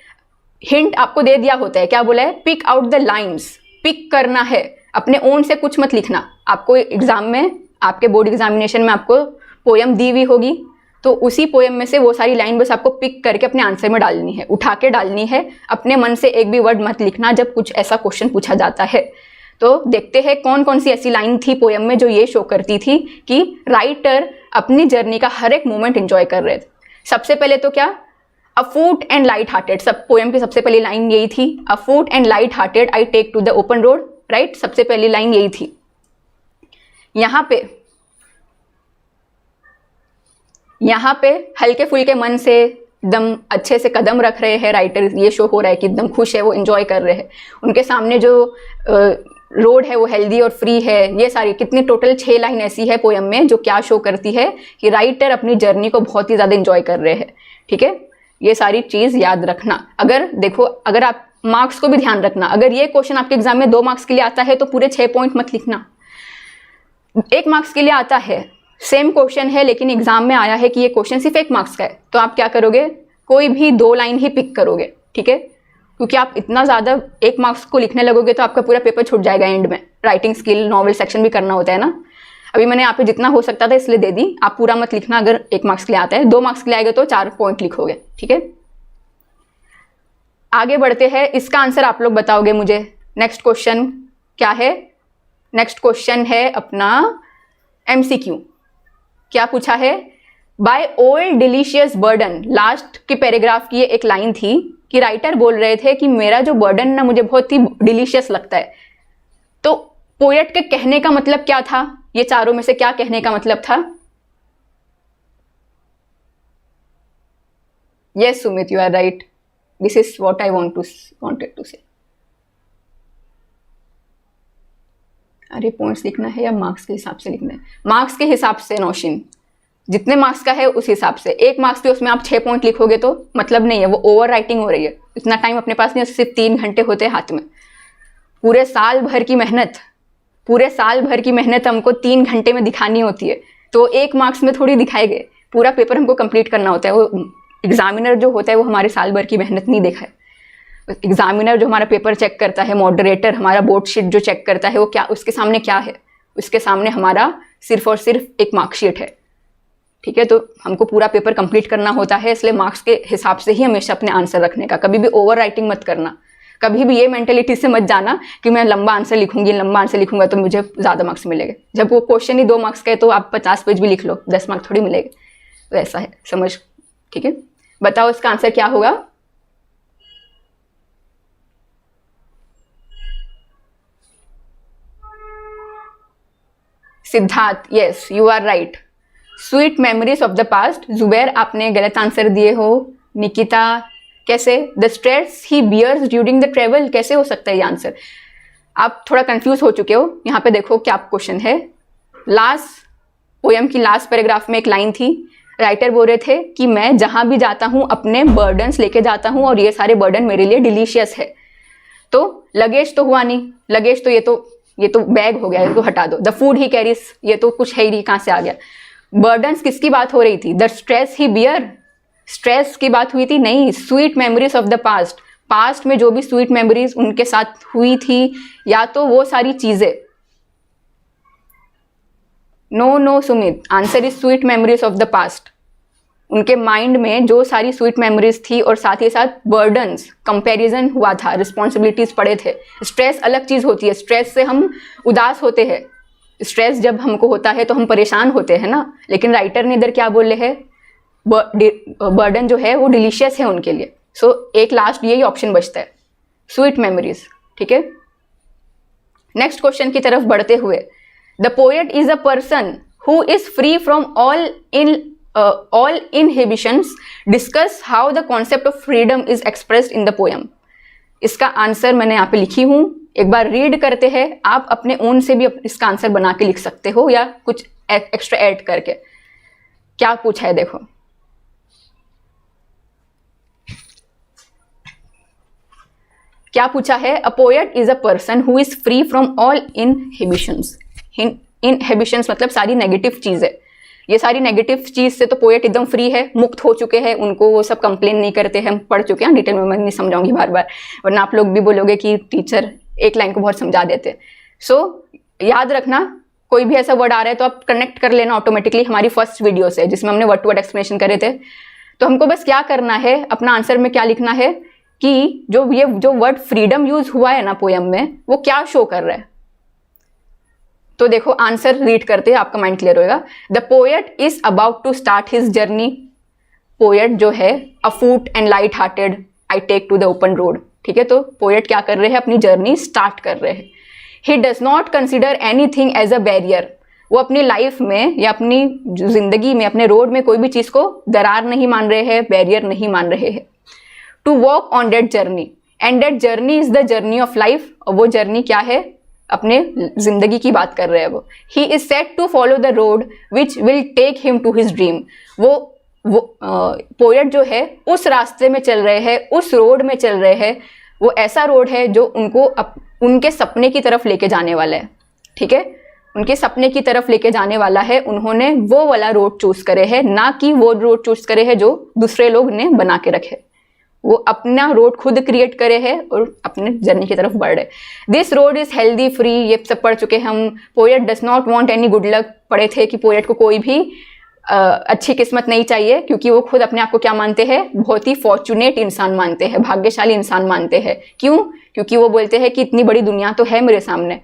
हिंट आपको दे दिया होता है, क्या बोला है, pick out the lines, pick करना है, अपने ओन से कुछ मत लिखना। आपको एग्जाम में, आपके बोर्ड एग्जामिनेशन में आपको पोयम दी हुई होगी, तो उसी पोयम में से वो सारी लाइन बस आपको पिक करके अपने आंसर में डालनी है, उठा के डालनी है। अपने मन से एक भी वर्ड मत लिखना जब कुछ ऐसा क्वेश्चन पूछा जाता है। तो देखते हैं कौन कौन सी ऐसी लाइन थी पोयम में जो ये शो करती थी कि राइटर अपनी जर्नी का हर एक मोमेंट एंजॉय कर रहे थे। सबसे पहले तो क्या, afoot and light hearted, सब पोयम की सबसे पहली लाइन यही थी, afoot and light hearted I take to the open road, right, सबसे पहली लाइन यही थी। यहाँ पे हल्के फुल्के मन से एकदम अच्छे से कदम रख रहे हैं राइटर, ये शो हो रहा है कि एकदम खुश है, वो एंजॉय कर रहे हैं, उनके सामने जो रोड है वो हेल्दी और फ्री है। ये सारी कितनी टोटल 6 लाइन ऐसी है पोयम में जो क्या शो करती है कि राइटर अपनी जर्नी को बहुत ही ज़्यादा एंजॉय कर रहे हैं। ठीक है, ये सारी चीज़ याद रखना। अगर देखो, अगर आप मार्क्स को भी ध्यान रखना, अगर ये क्वेश्चन आपके एग्जाम में 2 मार्क्स के लिए आता है तो पूरे 6 पॉइंट मत लिखना। 1 मार्क्स के लिए आता है, सेम क्वेश्चन है लेकिन एग्जाम में आया है कि ये क्वेश्चन सिर्फ 1 मार्क्स का है, तो आप क्या करोगे, कोई भी 2 लाइन ही पिक करोगे। ठीक है, क्योंकि आप इतना ज़्यादा 1 मार्क्स को लिखने लगोगे तो आपका पूरा पेपर छूट जाएगा एंड में। राइटिंग स्किल, नॉवल सेक्शन भी करना होता है ना। अभी मैंने यहाँ पे जितना हो सकता था इसलिए दे दी, आप पूरा मत लिखना। अगर 1 मार्क्स के लिए आता है, 2 मार्क्स के लिए आएगा तो 4 पॉइंट लिखोगे। ठीक है, आगे बढ़ते हैं। इसका आंसर आप लोग बताओगे मुझे। नेक्स्ट क्वेश्चन क्या है? नेक्स्ट क्वेश्चन है अपना MCQ। क्या पूछा है? By old delicious burden, last के पैराग्राफ की ये एक लाइन थी कि राइटर बोल रहे थे कि मेरा जो बर्डन ना मुझे बहुत ही डिलीशियस लगता है। तो पोएट के कहने का मतलब क्या था? ये चारों में से क्या कहने का मतलब था? Yes Sumit, you are right. This is what I wanted to say. अरे पॉइंट्स लिखना है या मार्क्स के हिसाब से लिखना है? मार्क्स के हिसाब से नौशीन, जितने मार्क्स का है उस हिसाब से। 1 मार्क्स के उसमें आप 6 पॉइंट लिखोगे तो मतलब नहीं है, वो ओवर राइटिंग हो रही है। इतना टाइम अपने पास नहीं है, सिर्फ 3 घंटे होते हैं हाथ में। पूरे साल भर की मेहनत हमको 3 घंटे में दिखानी होती है, तो 1 मार्क्स में थोड़ी दिखाए गए। पूरा पेपर हमको कंप्लीट करना होता है। वो एग्जामिनर जो होता है वो हमारे साल भर की मेहनत नहीं देखा है। एग्जामिनर जो हमारा पेपर चेक करता है, मॉडरेटर हमारा बोर्ड शीट जो चेक करता है, वो क्या, उसके सामने क्या है? उसके सामने हमारा सिर्फ और सिर्फ एक मार्कशीट है। ठीक है, तो हमको पूरा पेपर कंप्लीट करना होता है, इसलिए मार्क्स के हिसाब से ही हमेशा अपने आंसर रखने का। कभी भी ओवर राइटिंग मत करना। कभी भी ये मेंटेलिटी से मत जाना कि मैं लंबा आंसर लिखूंगा तो मुझे ज़्यादा मार्क्स मिलेंगे। जब वो क्वेश्चन ही 2 मार्क्स का है तो आप 50 पेज भी लिख लो, 10 मार्क्स थोड़ी मिलेंगे। तो ऐसा है, समझ। ठीक है, बताओ इसका आंसर क्या होगा? Siddharth, yes you are right. Sweet memories of the past. Zubair, आपने गलत आंसर दिए हो। निकिता, कैसे? The stress he bears during the travel, कैसे हो सकता है ये आंसर? आप थोड़ा कंफ्यूज हो चुके हो। यहाँ पे देखो क्या क्वेश्चन है। लास्ट पोएम की लास्ट पैराग्राफ में एक लाइन थी, राइटर बोल रहे थे कि मैं जहां भी जाता हूं अपने बर्डन्स लेके जाता हूं और ये सारे बर्डन मेरे लिए डिलीशियस है। तो लगेज तो हुआ नहीं, लगेज तो ये तो बैग हो गया, ये तो हटा दो। द फूड ही कैरीज, ये तो कुछ है ही नहीं, कहाँ से आ गया? बर्डन्स किसकी बात हो रही थी? The stress he bear, stress की बात हुई थी? नहीं, sweet memories of the past. Past में जो भी स्वीट मेमोरीज उनके साथ हुई थी, या तो वो सारी चीजें। No Sumit, answer is sweet memories of the past. उनके माइंड में जो सारी स्वीट मेमोरीज थी और साथ ही साथ बर्डन्स, कंपैरिजन हुआ था, रिस्पॉन्सिबिलिटीज पड़े थे। स्ट्रेस अलग चीज होती है, स्ट्रेस से हम उदास होते हैं। स्ट्रेस जब हमको होता है तो हम परेशान होते हैं ना, लेकिन राइटर ने इधर क्या बोले हैं? बर्डन जो है वो डिलीशियस है उनके लिए। सो एक लास्ट यही ऑप्शन बचता है, स्वीट मेमोरीज। ठीक है, नेक्स्ट क्वेश्चन की तरफ बढ़ते हुए, the poet is a person who is free from all inhibitions. Discuss how the concept of freedom is expressed in the poem. इसका आंसर मैंने यहाँ पे लिखी हूँ, एक बार रीड करते हैं। आप अपने ओन से भी इसका आंसर बना के लिख सकते हो या कुछ एक्स्ट्रा ऐड करके। क्या पूछा है देखो, क्या पूछा है? A poet is a person who is free from all inhibitions. Inhibitions मतलब सारी नेगेटिव चीजें। ये सारी नेगेटिव चीज से तो पोएट एकदम फ्री है, मुक्त हो चुके हैं। उनको वो सब कंप्लेन नहीं करते हैं। हम पढ़ चुके हैं, डिटेल में मैं नहीं समझाऊंगी बार बार, वरना आप लोग भी बोलोगे कि टीचर एक लाइन को बहुत समझा देते। सो याद रखना, कोई भी ऐसा वर्ड आ रहा है तो आप कनेक्ट कर लेना ऑटोमेटिकली हमारी फर्स्ट वीडियो से, जिसमें हमने वर्ड टू वर्ड एक्सप्लेनेशन करे थे। तो हमको बस क्या करना है, अपना आंसर में क्या लिखना है कि जो वर्ड फ्रीडम यूज हुआ है ना पोएम में, वो क्या शो कर रहा है। तो देखो आंसर रीड करते हैं, आपका माइंड क्लियर होगा। The poet is about to start his journey. Poet जो है, afoot and light hearted I take to the open road. ठीक है, तो पोएट क्या कर रहे हैं? अपनी जर्नी स्टार्ट कर रहे हैं। He does not consider anything as a barrier. वो अपनी लाइफ में या अपनी जिंदगी में, अपने रोड में कोई भी चीज़ को दरार नहीं मान रहे हैं, बैरियर नहीं मान रहे हैं। To walk on that journey, and that journey is the journey of life. और वो जर्नी क्या है? अपने जिंदगी की बात कर रहे हैं वो। He is set to follow the road which will take him to his dream. वो पोएट जो है उस रास्ते में चल रहे हैं, उस रोड में चल रहे हैं। वो ऐसा रोड है जो उनको उनके सपने की तरफ लेके जाने वाला है, ठीक है, उनके सपने की तरफ लेके जाने वाला है। उन्होंने वो वाला रोड चूज करे है, ना कि वो रोड चूज करे है जो दूसरे लोग ने बना के रखे। वो अपना रोड खुद क्रिएट करे है और अपने जर्नी की तरफ बढ़ रहे। This road is healthy free, ये सब पढ़ चुके हम। Poet does not want any good luck, पढ़े थे कि पोएट को कोई भी अच्छी किस्मत नहीं चाहिए, क्योंकि वो खुद अपने आप को क्या मानते हैं? बहुत ही फॉर्चुनेट इंसान मानते हैं, भाग्यशाली इंसान मानते हैं। क्यों? क्योंकि वो बोलते हैं कि इतनी बड़ी दुनिया तो है मेरे सामने,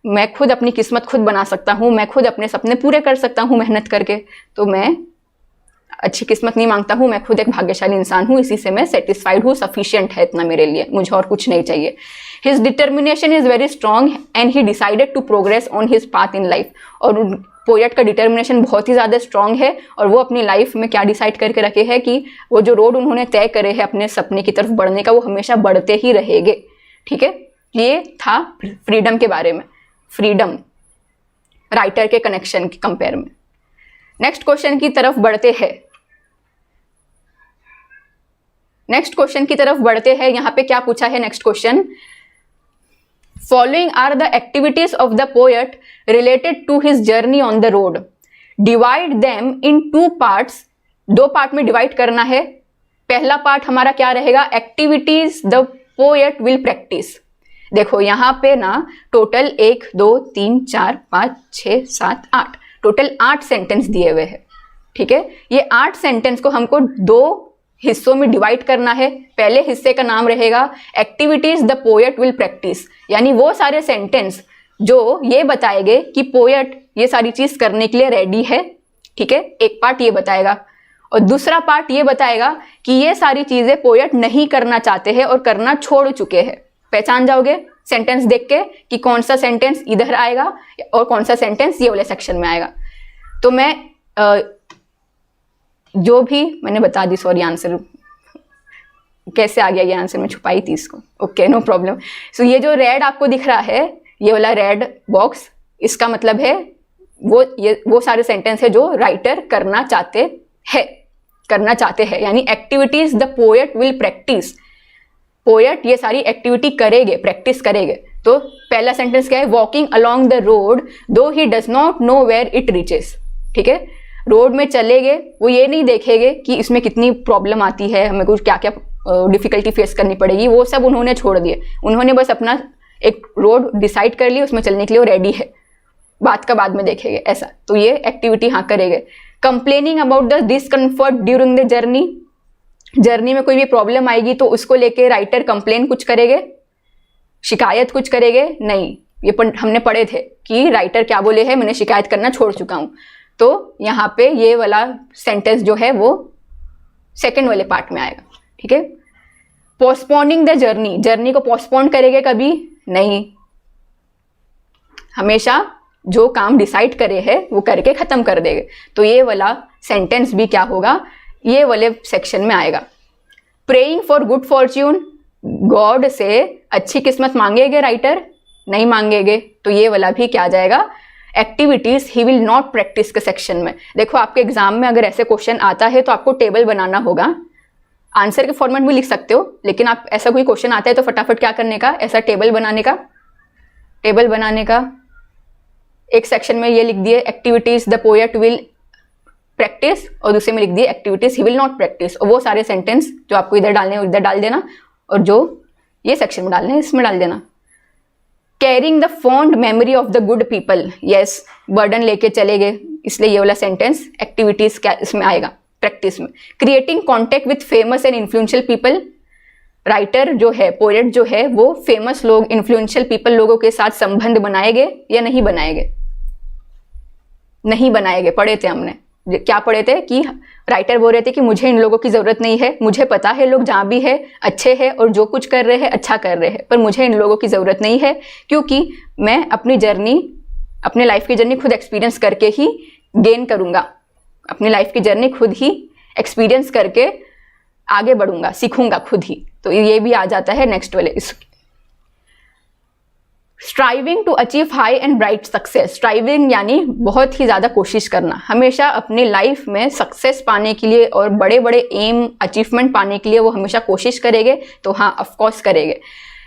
मैं खुद अपनी किस्मत खुद बना सकता हूँ, मैं खुद अपने सपने पूरे कर सकता हूँ मेहनत करके। तो मैं अच्छी किस्मत नहीं मांगता हूँ, मैं खुद एक भाग्यशाली इंसान हूँ, इसी से मैं सेटिस्फाइड हूँ, सफिशिएंट है इतना मेरे लिए, मुझे और कुछ नहीं चाहिए। His determination is very strong and he decided to progress on his path in life. और पोएट का डिटर्मिनेशन बहुत ही ज़्यादा स्ट्रॉन्ग है और वो अपनी लाइफ में क्या डिसाइड करके रखे हैं कि वो जो रोड उन्होंने तय करे हैं अपने सपने की तरफ बढ़ने का, वो हमेशा बढ़ते ही रहेंगे, ठीक है। ये था फ्रीडम के बारे में, फ्रीडम राइटर के कनेक्शन के कंपेयर में। नेक्स्ट क्वेश्चन की तरफ बढ़ते हैं। यहाँ पे क्या पूछा है next question? Following are the activities of the poet related to his journey on the road, divide them in 2 parts. 2 part में डिवाइड करना है। पहला पार्ट हमारा क्या रहेगा? Activities the poet will practice. देखो यहाँ पे ना टोटल 1 2 3 4 5 6 7 8 टोटल 8 सेंटेंस दिए हुए हैं, ठीक है। ये 8 सेंटेंस को हमको 2 हिस्सों में डिवाइड करना है। पहले हिस्से का नाम रहेगा activities the poet will practice, यानी वो सारे सेंटेंस जो ये बताएंगे कि पोएट ये सारी चीज करने के लिए रेडी है, ठीक है। एक पार्ट ये बताएगा और दूसरा पार्ट ये बताएगा कि ये सारी चीजें पोएट नहीं करना चाहते हैं और करना छोड़ चुके हैं। पहचान जाओगे सेंटेंस देख के कि कौन सा सेंटेंस इधर आएगा और कौन सा सेंटेंस ये वाले सेक्शन में आएगा। तो मैं जो भी मैंने बता दी, सॉरी आंसर कैसे आ गया ये आंसर, मैं छुपाई थी इसको, ओके नो प्रॉब्लम। सो ये जो रेड आपको दिख रहा है, ये वाला रेड बॉक्स, इसका मतलब है वो सारे सेंटेंस है जो राइटर करना चाहते हैं, यानी activities the poet will practice. Poet ये सारी एक्टिविटी करेंगे, प्रैक्टिस करेंगे। तो पहला सेंटेंस क्या है? Walking along the road though he does not know where it reaches, ठीक है। रोड में चलेंगे, वो ये नहीं देखेंगे कि इसमें कितनी प्रॉब्लम आती है, हमें कुछ क्या क्या डिफिकल्टी फेस करनी पड़ेगी, वो सब उन्होंने छोड़ दिए। उन्होंने बस अपना एक रोड डिसाइड कर ली, उसमें चलने के लिए वो रेडी है, बात का बाद में देखेंगे ऐसा। तो ये एक्टिविटी हाँ करेंगे। Complaining about the discomfort during the journey में कोई भी प्रॉब्लम आएगी तो उसको लेके राइटर कंप्लेन कुछ करेंगे, शिकायत कुछ करेंगे नहीं। ये हमने पढ़े थे कि राइटर क्या बोले हैं, मैंने शिकायत करना छोड़ चुका हूं। तो यहाँ पे ये वाला सेंटेंस जो है वो सेकंड वाले पार्ट में आएगा, ठीक है। पोस्टपोनिंग द जर्नी को पोस्टपोन करेंगे कभी नहीं, हमेशा जो काम डिसाइड करे है वो करके खत्म कर देंगे। तो ये वाला सेंटेंस भी क्या होगा? ये वाले सेक्शन में आएगा। Praying for good Fortune, God से अच्छी किस्मत मांगेंगे राइटर? नहीं मांगेंगे। तो ये वाला भी क्या आ जाएगा? Activities he will not practice के सेक्शन में। देखो आपके एग्जाम में अगर ऐसे क्वेश्चन आता है तो आपको टेबल बनाना होगा, आंसर के फॉर्मेट में लिख सकते हो, लेकिन आप ऐसा कोई क्वेश्चन आता है तो फटाफट क्या करने का? ऐसा टेबल बनाने का एक सेक्शन में ये लिख दिए activities the poet will practice और दूसरे में लिख दिए activities he will not practice. और वो सारे सेंटेंस जो आपको इधर डालने हैं इधर डाल देना और जो ये सेक्शन में डालने हैं इसमें डाल देना। Carrying the fond memory of the good people, yes burden लेके चले गए, इसलिए ये वाला सेंटेंस एक्टिविटीज क्या इसमें आएगा प्रैक्टिस में। Creating contact with famous and influential people, writer जो है पोएट जो है वो फेमस लोग इन्फ्लुएंशियल पीपल लोगों के साथ संबंध बनाएंगे या नहीं बनाएंगे? नहीं बनाएंगे। पढ़े थे हमने, क्या पढ़े थे कि राइटर बोल रहे थे कि मुझे इन लोगों की जरूरत नहीं है, मुझे पता है लोग जहाँ भी है अच्छे हैं और जो कुछ कर रहे हैं अच्छा कर रहे हैं, पर मुझे इन लोगों की जरूरत नहीं है क्योंकि मैं अपनी जर्नी अपने लाइफ की जर्नी खुद एक्सपीरियंस करके ही गेन करूँगा, अपनी लाइफ की जर्नी खुद ही एक्सपीरियंस करके आगे बढ़ूंगा, सीखूंगा खुद ही। तो ये भी आ जाता है नेक्स्ट वाले। Striving to achieve high and bright success. Striving यानी बहुत ही ज़्यादा कोशिश करना, हमेशा अपनी लाइफ में सक्सेस पाने के लिए और बड़े बड़े एम अचीवमेंट पाने के लिए वो हमेशा कोशिश करेंगे। तो हाँ, ऑफकोर्स करेंगे।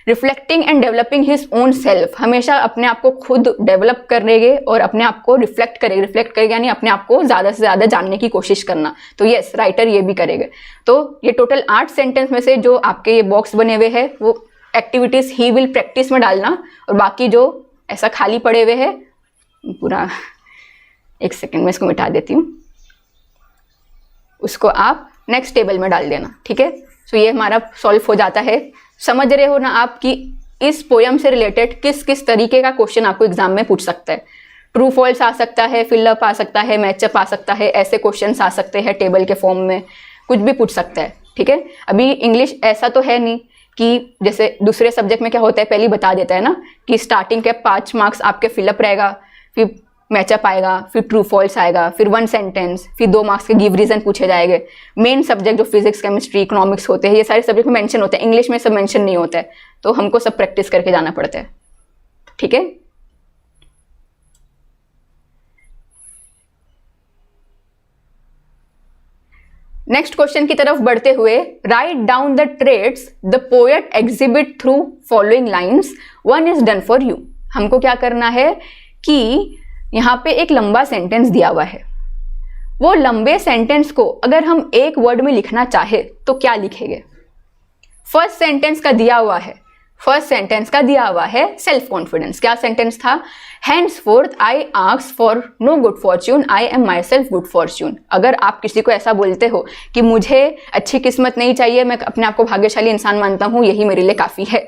Reflecting and developing his own self, हमेशा अपने आप को खुद डेवलप करेंगे और अपने आप को रिफ्लेक्ट करेंगे यानी अपने आप को ज़्यादा से ज़्यादा जानने की कोशिश करना। तो यस, राइटर ये भी करेंगे। तो ये टोटल 8 सेंटेंस में से जो आपके ये बॉक्स बने हुए हैं वो एक्टिविटीज ही विल प्रैक्टिस में डालना, और बाकी जो ऐसा खाली पड़े हुए हैं पूरा, एक सेकेंड में इसको मिटा देती हूँ, उसको आप नेक्स्ट टेबल में डाल देना। ठीक है, सो ये हमारा सॉल्व हो जाता है। समझ रहे हो ना आप कि इस पोयम से रिलेटेड किस किस तरीके का क्वेश्चन आपको एग्जाम में पूछ सकता है। ट्रू फॉल्स आ सकता है, फिलअप आ सकता है, मैचअप आ सकता है, ऐसे क्वेश्चंस आ सकते हैं टेबल के फॉर्म में, कुछ भी पूछ सकता है। ठीक है, अभी इंग्लिश ऐसा तो है नहीं कि जैसे दूसरे सब्जेक्ट में क्या होता है, पहले ही बता देता है ना कि स्टार्टिंग के 5 मार्क्स आपके फिलअप रहेगा, फिर मैचअप आएगा, फिर ट्रू फॉल्स आएगा, फिर 1 सेंटेंस, फिर 2 मार्क्स के गिव रीजन पूछे जाएंगे। मेन सब्जेक्ट जो फिजिक्स, केमिस्ट्री, इकोनॉमिक्स होते हैं, ये सारे सब्जेक्ट में मेंशन होते हैं, इंग्लिश में सब मेंशन नहीं होता है, तो हमको सब प्रैक्टिस करके जाना पड़ता है। ठीक है, नेक्स्ट क्वेश्चन की तरफ बढ़ते हुए, write down the traits the poet exhibit through following lines, one is done for you. हमको क्या करना है कि यहाँ पे एक लंबा सेंटेंस दिया हुआ है, वो लंबे सेंटेंस को अगर हम एक वर्ड में लिखना चाहे तो क्या लिखेंगे। फर्स्ट सेंटेंस का दिया हुआ है सेल्फ कॉन्फिडेंस। क्या सेंटेंस था? henceforth I ask for no good fortune, I am myself good fortune. अगर आप किसी को ऐसा बोलते हो कि मुझे अच्छी किस्मत नहीं चाहिए, मैं अपने आप को भाग्यशाली इंसान मानता हूँ, यही मेरे लिए काफ़ी है,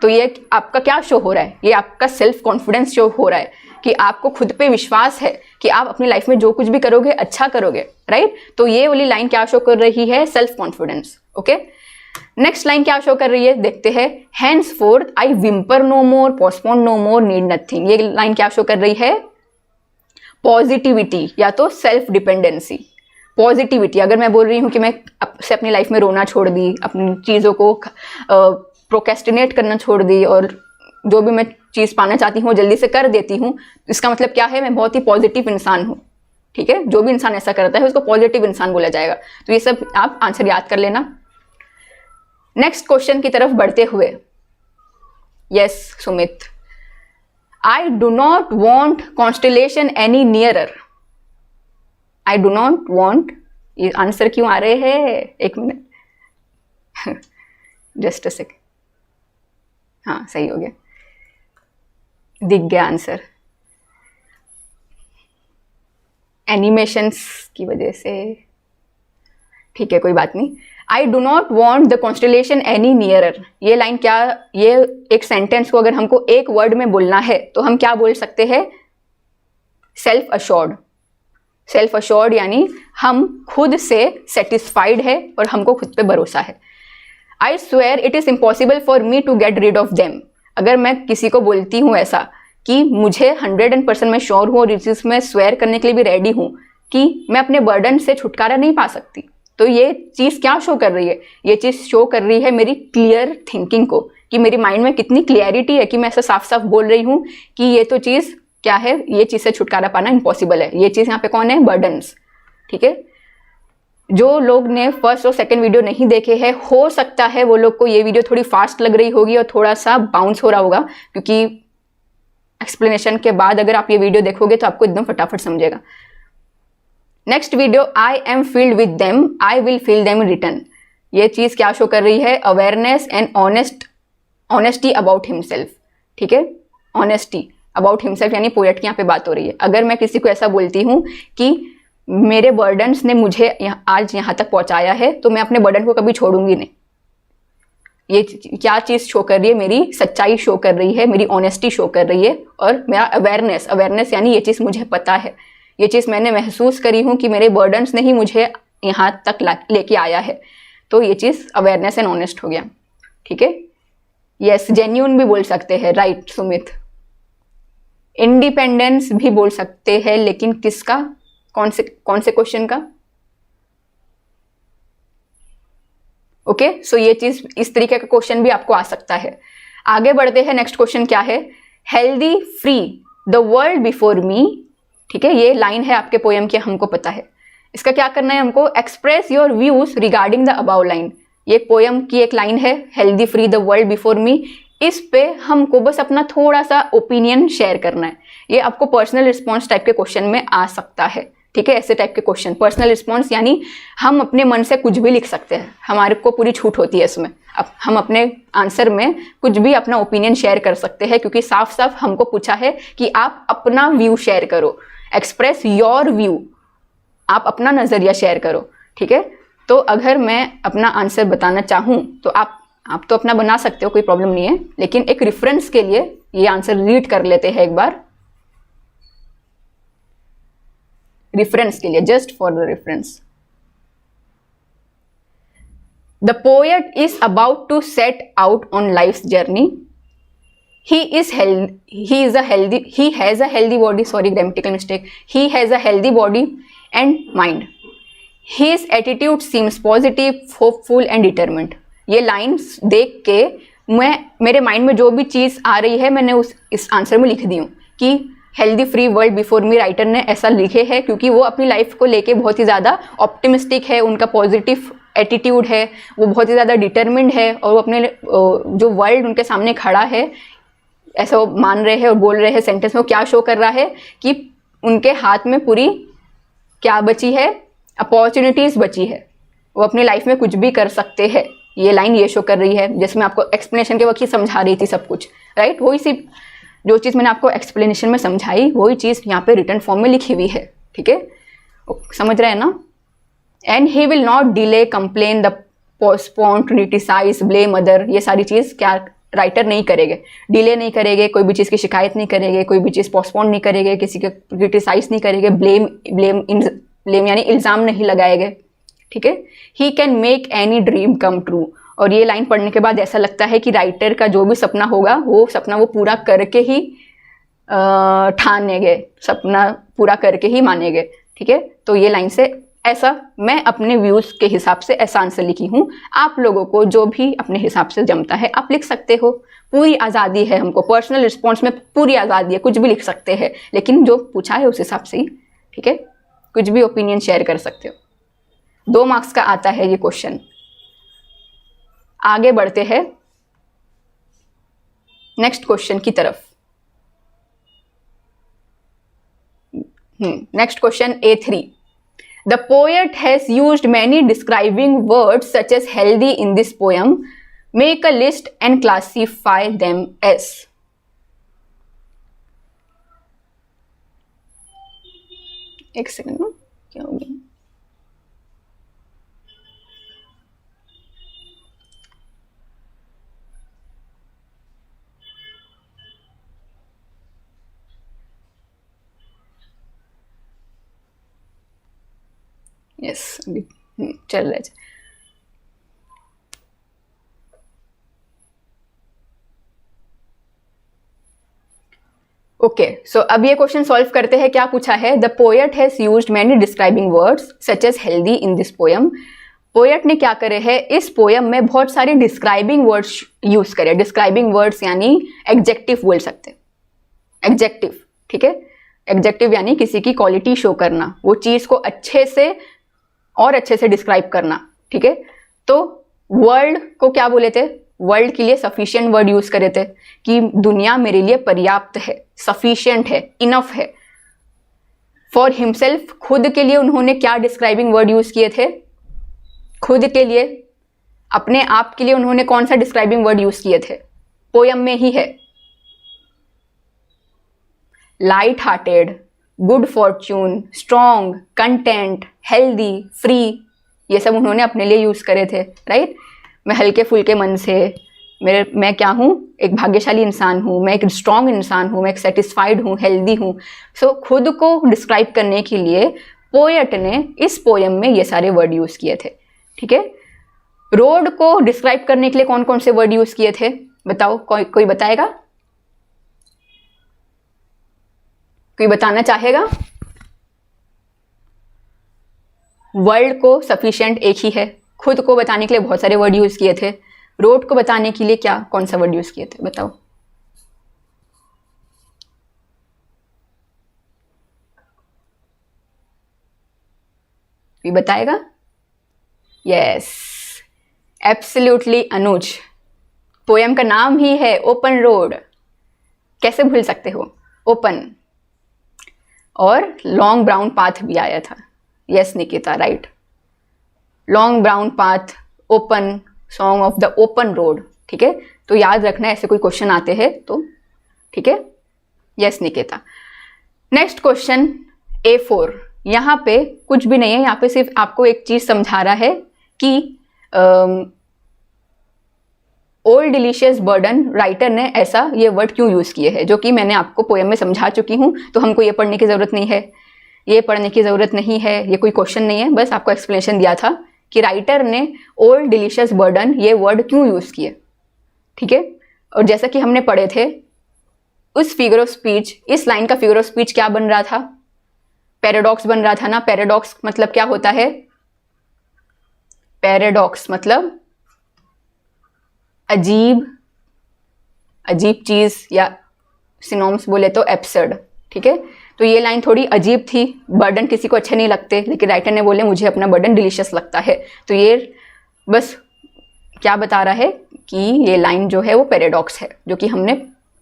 तो ये आपका क्या शो हो रहा है? ये आपका सेल्फ कॉन्फिडेंस शो हो रहा है कि आपको खुद पे विश्वास है कि आप अपनी लाइफ में जो कुछ भी करोगे अच्छा करोगे, राइट? तो ये वाली लाइन क्या शो कर रही है? Self confidence. Okay, next line क्या शो कर रही है देखते हैं। henceforth आई विम्पर नो मोर, पोस्टपोन नो मोर, नीड नथिंग। ये लाइन क्या शो कर रही है? पॉजिटिविटी या तो सेल्फ डिपेंडेंसी। पॉजिटिविटी, अगर मैं बोल रही हूँ कि मैं से अपनी लाइफ में रोना छोड़ दी, अपनी चीज़ों को प्रोकेस्टिनेट करना छोड़ दी और जो भी मैं चीज़ पाना चाहती हूँ जल्दी से कर देती हूँ, इसका मतलब क्या है? मैं बहुत ही पॉजिटिव इंसान हूँ। ठीक है, जो भी इंसान ऐसा करता है उसको पॉजिटिव इंसान बोला जाएगा। तो ये सब आप आंसर याद कर लेना। नेक्स्ट क्वेश्चन की तरफ बढ़ते हुए, yes Sumit, I do not want constellation any nearer. I do not want, ये आंसर क्यों आ रहे हैं? एक मिनट, जस्ट अ सेकेंड। हाँ, सही हो गया, दिख गया आंसर। एनिमेशंस की वजह से, ठीक है कोई बात नहीं। I do not want the constellation any nearer, ये लाइन क्या, ये एक सेंटेंस को अगर हमको एक वर्ड में बोलना है तो हम क्या बोल सकते हैं? Self assured. सेल्फ अश्योर्ड यानी हम खुद से सेटिस्फाइड है और हमको खुद पे भरोसा है। I swear it is impossible for me to get rid of them. अगर मैं किसी को बोलती हूँ ऐसा कि मुझे 100% मैं श्योर हूँ और इस चीज़ में स्वेयर करने के लिए भी रेडी हूँ कि मैं अपने बर्डन से छुटकारा नहीं पा सकती, तो ये चीज़ क्या शो कर रही है? ये चीज़ शो कर रही है मेरी क्लियर थिंकिंग को, कि मेरी माइंड में कितनी क्लियरिटी है कि मैं ऐसा साफ साफ बोल रही हूँ कि ये तो चीज़ क्या है, ये चीज़ से छुटकारा पाना इम्पॉसिबल है। ये चीज़ यहाँ पे कौन है? बर्डन्स। ठीक है, जो लोग ने फर्स्ट और सेकंड वीडियो नहीं देखे हैं, हो सकता है वो लोग को ये वीडियो थोड़ी फास्ट लग रही होगी और थोड़ा सा बाउंस हो रहा होगा, क्योंकि एक्सप्लेनेशन के बाद अगर आप ये वीडियो देखोगे तो आपको एकदम फटाफट समझेगा। Next video, I am field with them, I will feel them in return. ये चीज़ क्या शो कर रही है? Awareness and honesty about himself. ठीक है, ऑनेस्टी अबाउट हिमसेल्फ यानी पोएट की यहाँ पे बात हो रही है। अगर मैं किसी को ऐसा बोलती हूँ कि मेरे बर्डन्स ने मुझे आज यहाँ तक पहुँचाया है, तो मैं अपने बर्डन को कभी छोड़ूंगी नहीं। ये क्या चीज़ शो कर रही है? मेरी सच्चाई शो कर रही है, मेरी ऑनेस्टी शो कर रही है, और मेरा अवेयरनेस यानी ये चीज़ मुझे पता है, ये चीज़ मैंने महसूस करी हूँ कि मेरे बर्डन्स ने ही मुझे यहाँ तक लेके आया है। तो ये चीज़ अवेयरनेस एंड ऑनेस्ट हो गया। ठीक है, यस, जेन्यून भी बोल सकते हैं, राइट सुमित। इंडिपेंडेंस भी बोल सकते हैं, लेकिन किसका, कौन से क्वेश्चन का? ओके, सो ये चीज, इस तरीके का क्वेश्चन भी आपको आ सकता है। आगे बढ़ते हैं, नेक्स्ट क्वेश्चन क्या है? Healthy free the world before me. ठीक है, ये लाइन है आपके पोएम की, हमको पता है। इसका क्या करना है हमको? Express your views regarding the above line. ये पोएम की एक लाइन है, healthy free the world before me. इस पे हमको बस अपना थोड़ा सा ओपिनियन शेयर करना है। ये आपको पर्सनल रिस्पॉन्स टाइप के क्वेश्चन में आ सकता है। ठीक है, ऐसे टाइप के क्वेश्चन, पर्सनल रिस्पॉन्स यानी हम अपने मन से कुछ भी लिख सकते हैं, हमारे को पूरी छूट होती है इसमें। अब हम अपने आंसर में कुछ भी अपना ओपिनियन शेयर कर सकते हैं, क्योंकि साफ साफ हमको पूछा है कि आप अपना व्यू शेयर करो, एक्सप्रेस योर व्यू, आप अपना नजरिया शेयर करो। ठीक है, तो अगर मैं अपना आंसर बताना चाहूँ तो आप तो अपना बना सकते हो, कोई प्रॉब्लम नहीं है, लेकिन एक रेफरेंस के लिए ये आंसर रीड कर लेते हैं एक बार, रेफरेंस के लिए, just for the reference. The poet is about to set out on life's journey. he has a healthy body, sorry, grammatical mistake, he has a healthy body and mind, his attitude seems positive, hopeful and determined। ये lines देख के मेरे mind में जो भी चीज़ आ रही है मैंने इस आंसर में लिख दी हूँ कि healthy free world before me, writer ने ऐसा लिखे है क्योंकि वो अपनी लाइफ को लेके बहुत ही ज़्यादा ऑप्टिमिस्टिक है, उनका पॉजिटिव एटीट्यूड है, वो बहुत ही ज़्यादा डिटर्मिन्ड है, और वो अपने जो वर्ल्ड उनके सामने खड़ा है ऐसा वो मान रहे हैं और बोल रहे हैं सेंटेंस में, वो क्या शो कर रहा है कि उनके हाथ में पूरी क्या बची है, अपॉर्चुनिटीज़ बची है, वो अपनी लाइफ में कुछ भी कर सकते हैं। ये लाइन ये शो कर रही है, जैसे मैं आपको एक्सप्लेनेशन के वक्त ही समझा रही थी सब कुछ, राइट? वही सी जो चीज़ मैंने आपको एक्सप्लेनेशन में समझाई वही चीज़ यहाँ पे रिटन फॉर्म में लिखी हुई है। ठीक है, समझ रहे हैं ना? And he will not delay, complain, the postpone, criticize, blame other, ये सारी चीज़ क्या राइटर नहीं करेंगे, डिले नहीं करेंगे, कोई भी चीज़ की शिकायत नहीं करेंगे, कोई भी चीज़ पोस्टपोन नहीं करेंगे, किसी का क्रिटिसाइज नहीं करेंगे, ब्लेम यानी इल्ज़ाम नहीं लगाएंगे। ठीक है, he can make any dream come true. और ये लाइन पढ़ने के बाद ऐसा लगता है कि राइटर का जो भी सपना होगा वो सपना वो पूरा करके ही ठानेंगे, सपना पूरा करके ही मानेंगे। ठीक है, तो ये लाइन से ऐसा मैं अपने व्यूज़ के हिसाब से ऐसा आंसर लिखी हूँ। आप लोगों को जो भी अपने हिसाब से जमता है आप लिख सकते हो, पूरी आज़ादी है हमको, पर्सनल रिस्पॉन्स में पूरी आज़ादी है, कुछ भी लिख सकते हैं, लेकिन जो पूछा है उस हिसाब से ही, ठीक है, कुछ भी ओपिनियन शेयर कर सकते हो। 2 मार्क्स का आता है ये क्वेश्चन। आगे बढ़ते हैं नेक्स्ट क्वेश्चन की तरफ। Next question A3। The poet has used many describing words such as healthy in this poem. Make a list and classify them as। एक सेकंड में क्या हो गया? यस, अभी चल रहा है। ओके, सो अब ये क्वेश्चन सॉल्व करते हैं। क्या पूछा है? The poet has used many describing words such as healthy in this poem. Poet ने क्या करे है, इस पोएम में बहुत सारे डिस्क्राइबिंग वर्ड्स यूज करे। डिस्क्राइबिंग वर्ड्स यानी एग्जेक्टिव बोल सकते, एग्जेक्टिव। ठीक है, एग्जेक्टिव यानी किसी की क्वालिटी शो करना, वो चीज को अच्छे से और अच्छे से डिस्क्राइब करना। ठीक है, तो वर्ल्ड को क्या बोले थे? वर्ल्ड के लिए सफिशिएंट वर्ड यूज करे थे कि दुनिया मेरे लिए पर्याप्त है, सफिशिएंट है, इनफ है। फॉर हिमसेल्फ, खुद के लिए उन्होंने क्या डिस्क्राइबिंग वर्ड यूज किए थे? खुद के लिए, अपने आप के लिए उन्होंने कौन सा डिस्क्राइबिंग वर्ड यूज किए थे? पोयम में ही है, light hearted, good Fortune, strong, content, healthy, free, ये सब उन्होंने अपने लिए यूज करे थे, राइट? मैं हल्के फुल्के मन से, मैं क्या हूँ, एक भाग्यशाली इंसान हूँ, मैं एक स्ट्रॉन्ग इंसान हूँ, मैं एक सेटिस्फाइड हूँ, हेल्दी हूँ। सो खुद को डिस्क्राइब करने के लिए पोएट ने इस पोएम में ये सारे वर्ड यूज किए थे। ठीक है, रोड को डिस्क्राइब करने के लिए कौन कौन से वर्ड यूज किए थे? बताओ, कोई बताएगा? कोई बताना चाहेगा? वर्ल्ड को सफिशिएंट एक ही है, खुद को बताने के लिए बहुत सारे वर्ड यूज किए थे, रोड को बताने के लिए क्या कौन सा वर्ड यूज किए थे, बताओ। कोई बताएगा? यस, एब्सोल्युटली अनुज, पोयम का नाम ही है ओपन रोड, कैसे भूल सकते हो, ओपन। और लॉन्ग ब्राउन पाथ भी आया था, yes Nikita, right, long brown path, open, song of the open road, ठीक है। तो याद रखना ऐसे कोई क्वेश्चन आते हैं तो, ठीक है, yes Nikita. Next question A4, यहाँ पे कुछ भी नहीं है, यहाँ पे सिर्फ आपको एक चीज समझा रहा है कि ओल्ड डिलीशियस बर्डन, राइटर ने ऐसा ये वर्ड क्यों यूज किए हैं, जो कि मैंने आपको पोएम में समझा चुकी हूँ, तो हमको ये पढ़ने की जरूरत नहीं है, ये पढ़ने की जरूरत नहीं है, ये कोई क्वेश्चन नहीं है, बस आपको एक्सप्लेनेशन दिया था कि राइटर ने ओल्ड डिलीशियस बर्डन ये वर्ड क्यों यूज किए, ठीक है। और जैसा कि हमने पढ़े थे, उस फिगर ऑफ स्पीच, इस लाइन का फिगर ऑफ स्पीच क्या बन रहा था, पैराडॉक्स बन रहा था ना। पैराडॉक्स मतलब क्या होता है, पैराडॉक्स मतलब अजीब, अजीब चीज, या सिनोम्स बोले तो एब्सर्ड, ठीक है। तो ये लाइन थोड़ी अजीब थी, बर्डन किसी को अच्छे नहीं लगते, लेकिन राइटर ने बोले मुझे अपना बर्डन डिलीशियस लगता है, तो ये बस क्या बता रहा है कि ये लाइन जो है वो पैराडॉक्स है, जो कि हमने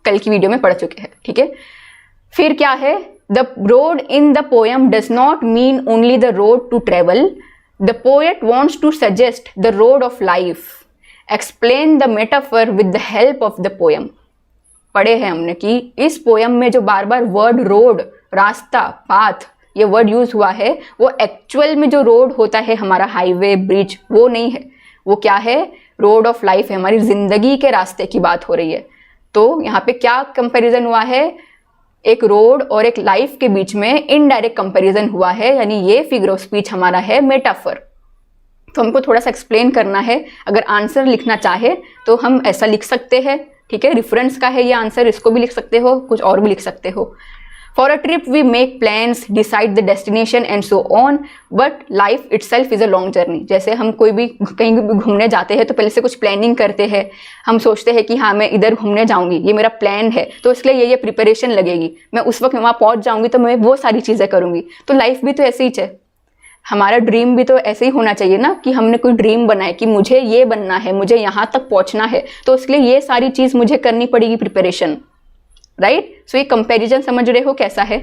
कल की वीडियो में पढ़ चुके हैं, ठीक है। फिर क्या है, the road in the poem does not mean only the road to travel, the poet wants to suggest the road of life, explain the metaphor with the help of the poem. पढ़े हैं हमने कि इस poem में जो बार बार word road, रास्ता, पाथ, ये वर्ड यूज हुआ है, वो एक्चुअल में जो रोड होता है हमारा हाईवे, ब्रिज, वो नहीं है, वो क्या है, रोड ऑफ लाइफ है, हमारी जिंदगी के रास्ते की बात हो रही है। तो यहाँ पे क्या कंपैरिजन हुआ है, एक रोड और एक लाइफ के बीच में इनडायरेक्ट कंपैरिजन हुआ है, यानी ये फिगर ऑफ स्पीच हमारा है मेटाफर। तो हमको थोड़ा सा एक्सप्लेन करना है, अगर आंसर लिखना चाहे तो हम ऐसा लिख सकते हैं, ठीक है, रेफरेंस का है ये आंसर, इसको भी लिख सकते हो, कुछ और भी लिख सकते हो। For a trip we make plans, decide the destination and so on, but life itself is a long journey. जैसे हम कोई भी कहीं भी घूमने जाते हैं तो पहले से कुछ प्लानिंग करते हैं, हम सोचते हैं कि हाँ मैं इधर घूमने जाऊंगी, ये मेरा प्लान है, तो इसलिए ये प्रिपरेशन लगेगी, मैं उस वक्त वहाँ पहुँच जाऊंगी तो मैं वो सारी चीज़ें करूंगी। तो लाइफ भी तो ऐसे ही है, हमारा ड्रीम भी तो ऐसे ही होना चाहिए ना, कि हमने कोई ड्रीम बनाए कि मुझे ये बनना है, मुझे यहाँ तक पहुँचना है, तो उसके लिए ये सारी चीज़ मुझे करनी पड़ेगी, प्रिपरेशन, राइट। सो ये कंपैरिजन समझ रहे हो कैसा है।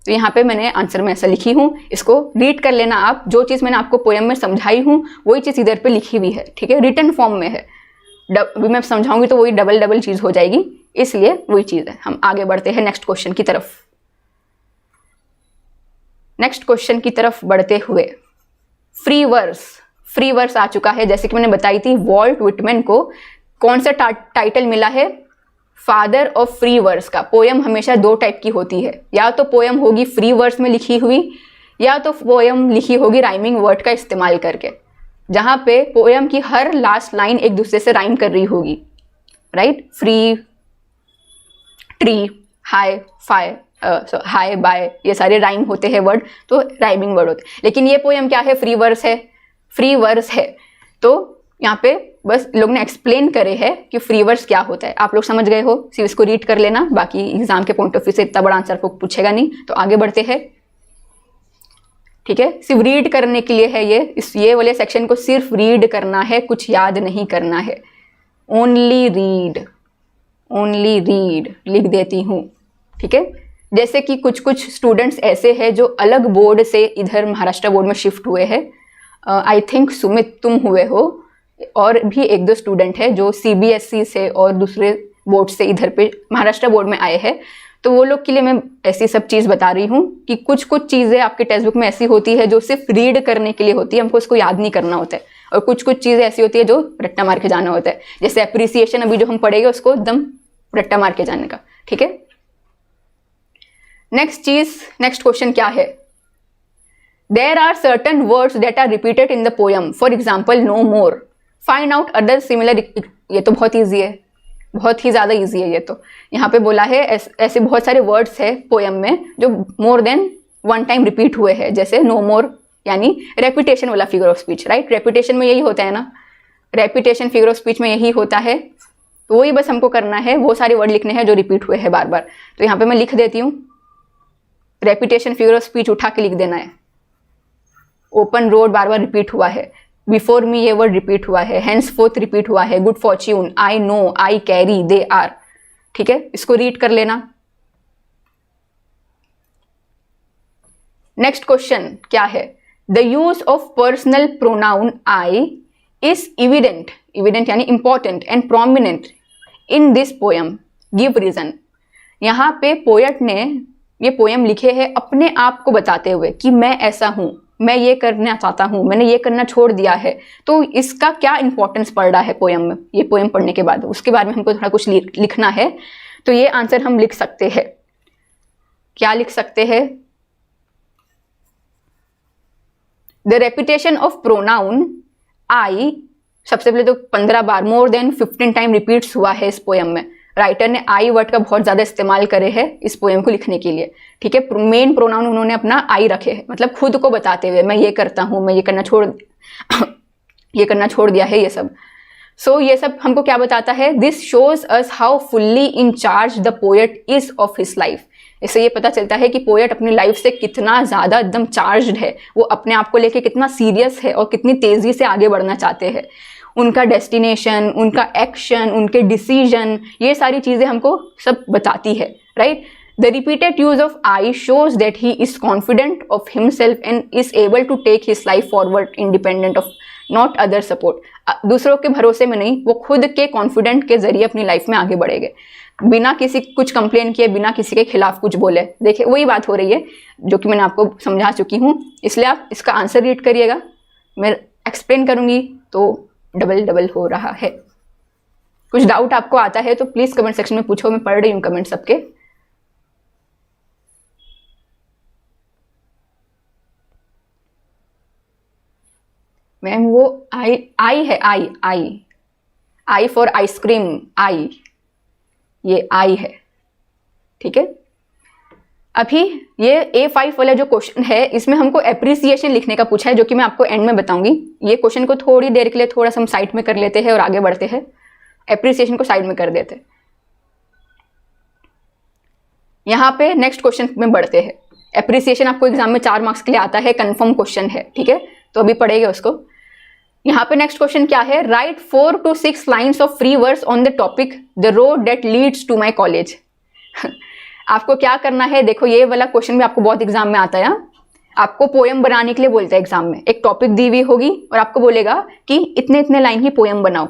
तो यहाँ पे मैंने आंसर में ऐसा लिखी हूँ, इसको रीड कर लेना आप, जो चीज़ मैंने आपको पोएम में समझाई हूँ वही चीज़ इधर पे लिखी हुई है, ठीक है, रिटन फॉर्म में है। मैं समझाऊंगी तो वही डबल चीज़ हो जाएगी, इसलिए वही चीज़ है। हम आगे बढ़ते हैं नेक्स्ट क्वेश्चन की तरफ। नेक्स्ट क्वेश्चन की तरफ बढ़ते हुए, फ्री वर्स आ चुका है। जैसे कि मैंने बताई थी, वॉल्ट विटमैन को कौन सा टाइटल मिला है, फादर ऑफ फ्री वर्स का। पोयम हमेशा दो टाइप की होती है, या तो पोयम होगी फ्री वर्स में लिखी हुई, या तो पोयम लिखी होगी राइमिंग वर्ड का इस्तेमाल करके, जहां पे पोयम की हर लास्ट लाइन एक दूसरे से राइम कर रही होगी, right. Free, tree, high, fie, high, by, ये सारे राइम होते हैं वर्ड, तो राइमिंग वर्ड होते हैं। लेकिन ये पोयम क्या है, फ्री वर्स है। तो यहाँ पे बस लोग ने एक्सप्लेन करे है कि फ्री वर्स क्या होता है, आप लोग समझ गए हो, सिर्फ इसको रीड कर लेना, बाकी एग्जाम के पॉइंट ऑफ व्यू से इतना बड़ा आंसर आपको पूछेगा नहीं। तो आगे बढ़ते हैं, ठीक है, सिर्फ रीड करने के लिए है ये वाले सेक्शन को सिर्फ रीड करना है, कुछ याद नहीं करना है, ओनली रीड लिख देती हूँ, ठीक है। जैसे कि कुछ स्टूडेंट्स ऐसे हैं जो अलग बोर्ड से इधर महाराष्ट्र बोर्ड में शिफ्ट हुए हैं, आई थिंक सुमित तुम हुए हो, और भी एक दो स्टूडेंट है जो CBSE से और दूसरे बोर्ड से इधर पे महाराष्ट्र बोर्ड में आए हैं। तो वो लोग के लिए मैं ऐसी सब चीज़ बता रही हूँ कि कुछ चीज़ें आपके टेक्स्ट बुक में ऐसी होती है जो सिर्फ रीड करने के लिए होती है, हमको उसको याद नहीं करना होता है, और कुछ चीज़ें ऐसी होती है जो रट्टा मार के जाना होता है, जैसे अप्रिसिएशन अभी जो हम पढ़ेंगे उसको एकदम रट्टा मार के जाने का, ठीक है। नेक्स्ट क्वेश्चन क्या है, there are certain words that are repeated in the poem, for example no more, find out other similar. ये तो बहुत ईजी है, बहुत ही ज़्यादा ईजी है ये तो। यहाँ पे बोला है ऐसे बहुत सारे वर्ड्स है पोएम में जो more than one time repeat हुए हैं, जैसे नो मोर यानी रेपिटेशन वाला figure of speech, right. Repetition में यही होता है ना, रेपिटेशन फिगर ऑफ स्पीच में यही होता है। तो वही बस हमको करना है, वो सारे वर्ड लिखने हैं जो रिपीट हुए हैं बार बार। तो यहाँ पे मैं लिख देती हूँ, रेपिटेशन फिगर ऑफ स्पीच उठा के लिख देना है। ओपन रोड बार बार रिपीट हुआ है, बिफोर मी ये वर्ड रिपीट हुआ है, हेंस फोर्थ रिपीट हुआ है, good fortune, I know, I carry, they are. ठीक है, इसको रीड कर लेना। नेक्स्ट क्वेश्चन क्या है, the use of personal pronoun I is evident, evident यानी important and prominent in this poem, give reason. यहाँ पे पोएट ने ये पोएम लिखे हैं अपने आप को बताते हुए कि मैं ऐसा हूं, मैं ये करना चाहता हूं, मैंने ये करना छोड़ दिया है। तो इसका क्या इंपॉर्टेंस पड़ रहा है पोएम में, ये पोएम पढ़ने के बाद उसके बारे में हमको थोड़ा कुछ लिखना है। तो ये आंसर हम लिख सकते हैं, क्या लिख सकते हैं, द रेपिटेशन ऑफ प्रोनाउन आई, सबसे पहले तो 15 बार, मोर देन 15 टाइम रिपीट्स हुआ है इस पोएम में। राइटर ने आई वर्ड का बहुत ज्यादा इस्तेमाल करे हैं इस पोएम को लिखने के लिए। ठीक है, मेन प्रोनाउन उन्होंने अपना आई रखे हैं, मतलब खुद को बताते हुए मैं ये करता हूं, मैं ये करना छोड़ दिया है, ये सब। सो ये सब हमको क्या बताता है, this shows us how fully in charge the poet is of his life. इससे ये पता चलता है कि पोएट अपनी लाइफ से कितना ज्यादा एकदम चार्ज्ड है, वो अपने आप को लेके कितना सीरियस है और कितनी तेजी से आगे बढ़ना चाहते हैं। उनका डेस्टिनेशन, उनका एक्शन, उनके डिसीजन, ये सारी चीजें हमको सब बताती है, right. The repeated use of I shows that he is confident of himself and is able to take his life forward independent of not other support. दूसरों के भरोसे में नहीं, वो खुद के कॉन्फिडेंट के जरिए अपनी लाइफ में आगे बढ़ेंगे, बिना किसी कुछ कंप्लेन किए, बिना किसी के खिलाफ कुछ बोले। देखिए वही बात हो रही है जो कि मैंने आपको समझा चुकी हूँ, इसलिए आप इसका आंसर रीड करिएगा, मैं एक्सप्लेन करूंगी तो डबल हो रहा है। कुछ डाउट आपको आता है तो प्लीज कमेंट सेक्शन में पूछो, मैं पढ़ रही हूँ कमेंट सबके। मैम वो आई है, आई फॉर आइसक्रीम, आई, ये आई है। ठीक है, अभी ये A5 वाला जो क्वेश्चन है इसमें हमको एप्रिसिएशन लिखने का पूछा है, जो कि मैं आपको एंड में बताऊंगी। ये क्वेश्चन को थोड़ी देर के लिए थोड़ा सा हम साइड में कर लेते हैं और आगे बढ़ते हैं, एप्रिसिएशन को साइड में कर देते हैं। यहाँ पे नेक्स्ट क्वेश्चन में बढ़ते हैं। एप्रिसिएशन आपको एग्जाम में 4 मार्क्स के लिए आता है, कंफर्म क्वेश्चन है, ठीक है, तो अभी पढ़ेगा उसको। यहाँ पे नेक्स्ट क्वेश्चन क्या है, right 4 to 6 lines of free verse on the topic the road that leads to my college. आपको क्या करना है, देखो ये वाला क्वेश्चन भी आपको बहुत एग्जाम में आता है। आपको पोएम बनाने के लिए बोलते हैं एग्जाम में, एक टॉपिक दी हुई होगी और आपको बोलेगा कि इतने इतने लाइन की पोएम बनाओ।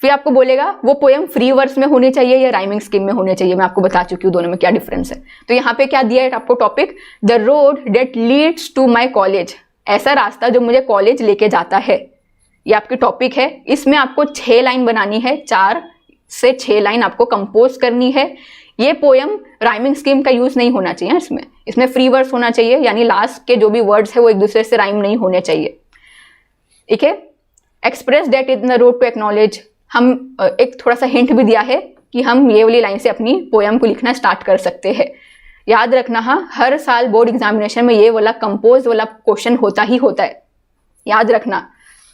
फिर आपको बोलेगा वो पोएम फ्री वर्स में होनी चाहिए या राइमिंग स्कीम में होनी चाहिए। मैं आपको बता चुकी हूँ दोनों में क्या डिफरेंस है। तो यहाँ पे क्या दिया है आपको topic, the road that leads to my college, ऐसा रास्ता जो मुझे कॉलेज लेके जाता है, ये आपकी टॉपिक है। इसमें आपको 6 लाइन बनानी है, 4 से 6 लाइन आपको कंपोज करनी है। ये पोएम राइमिंग स्कीम का यूज नहीं होना चाहिए, इसमें फ्री वर्ड्स होना चाहिए, यानी लास्ट के जो भी वर्ड्स है वो एक दूसरे से राइम नहीं होने चाहिए। ठीक है, express that in the road to acknowledge, हम एक थोड़ा सा हिंट भी दिया है कि हम ये वाली लाइन से अपनी पोएम को लिखना स्टार्ट कर सकते हैं। याद रखना, हाँ, हर साल बोर्ड एग्जामिनेशन में ये वाला कंपोज वाला क्वेश्चन होता ही होता है। याद रखना,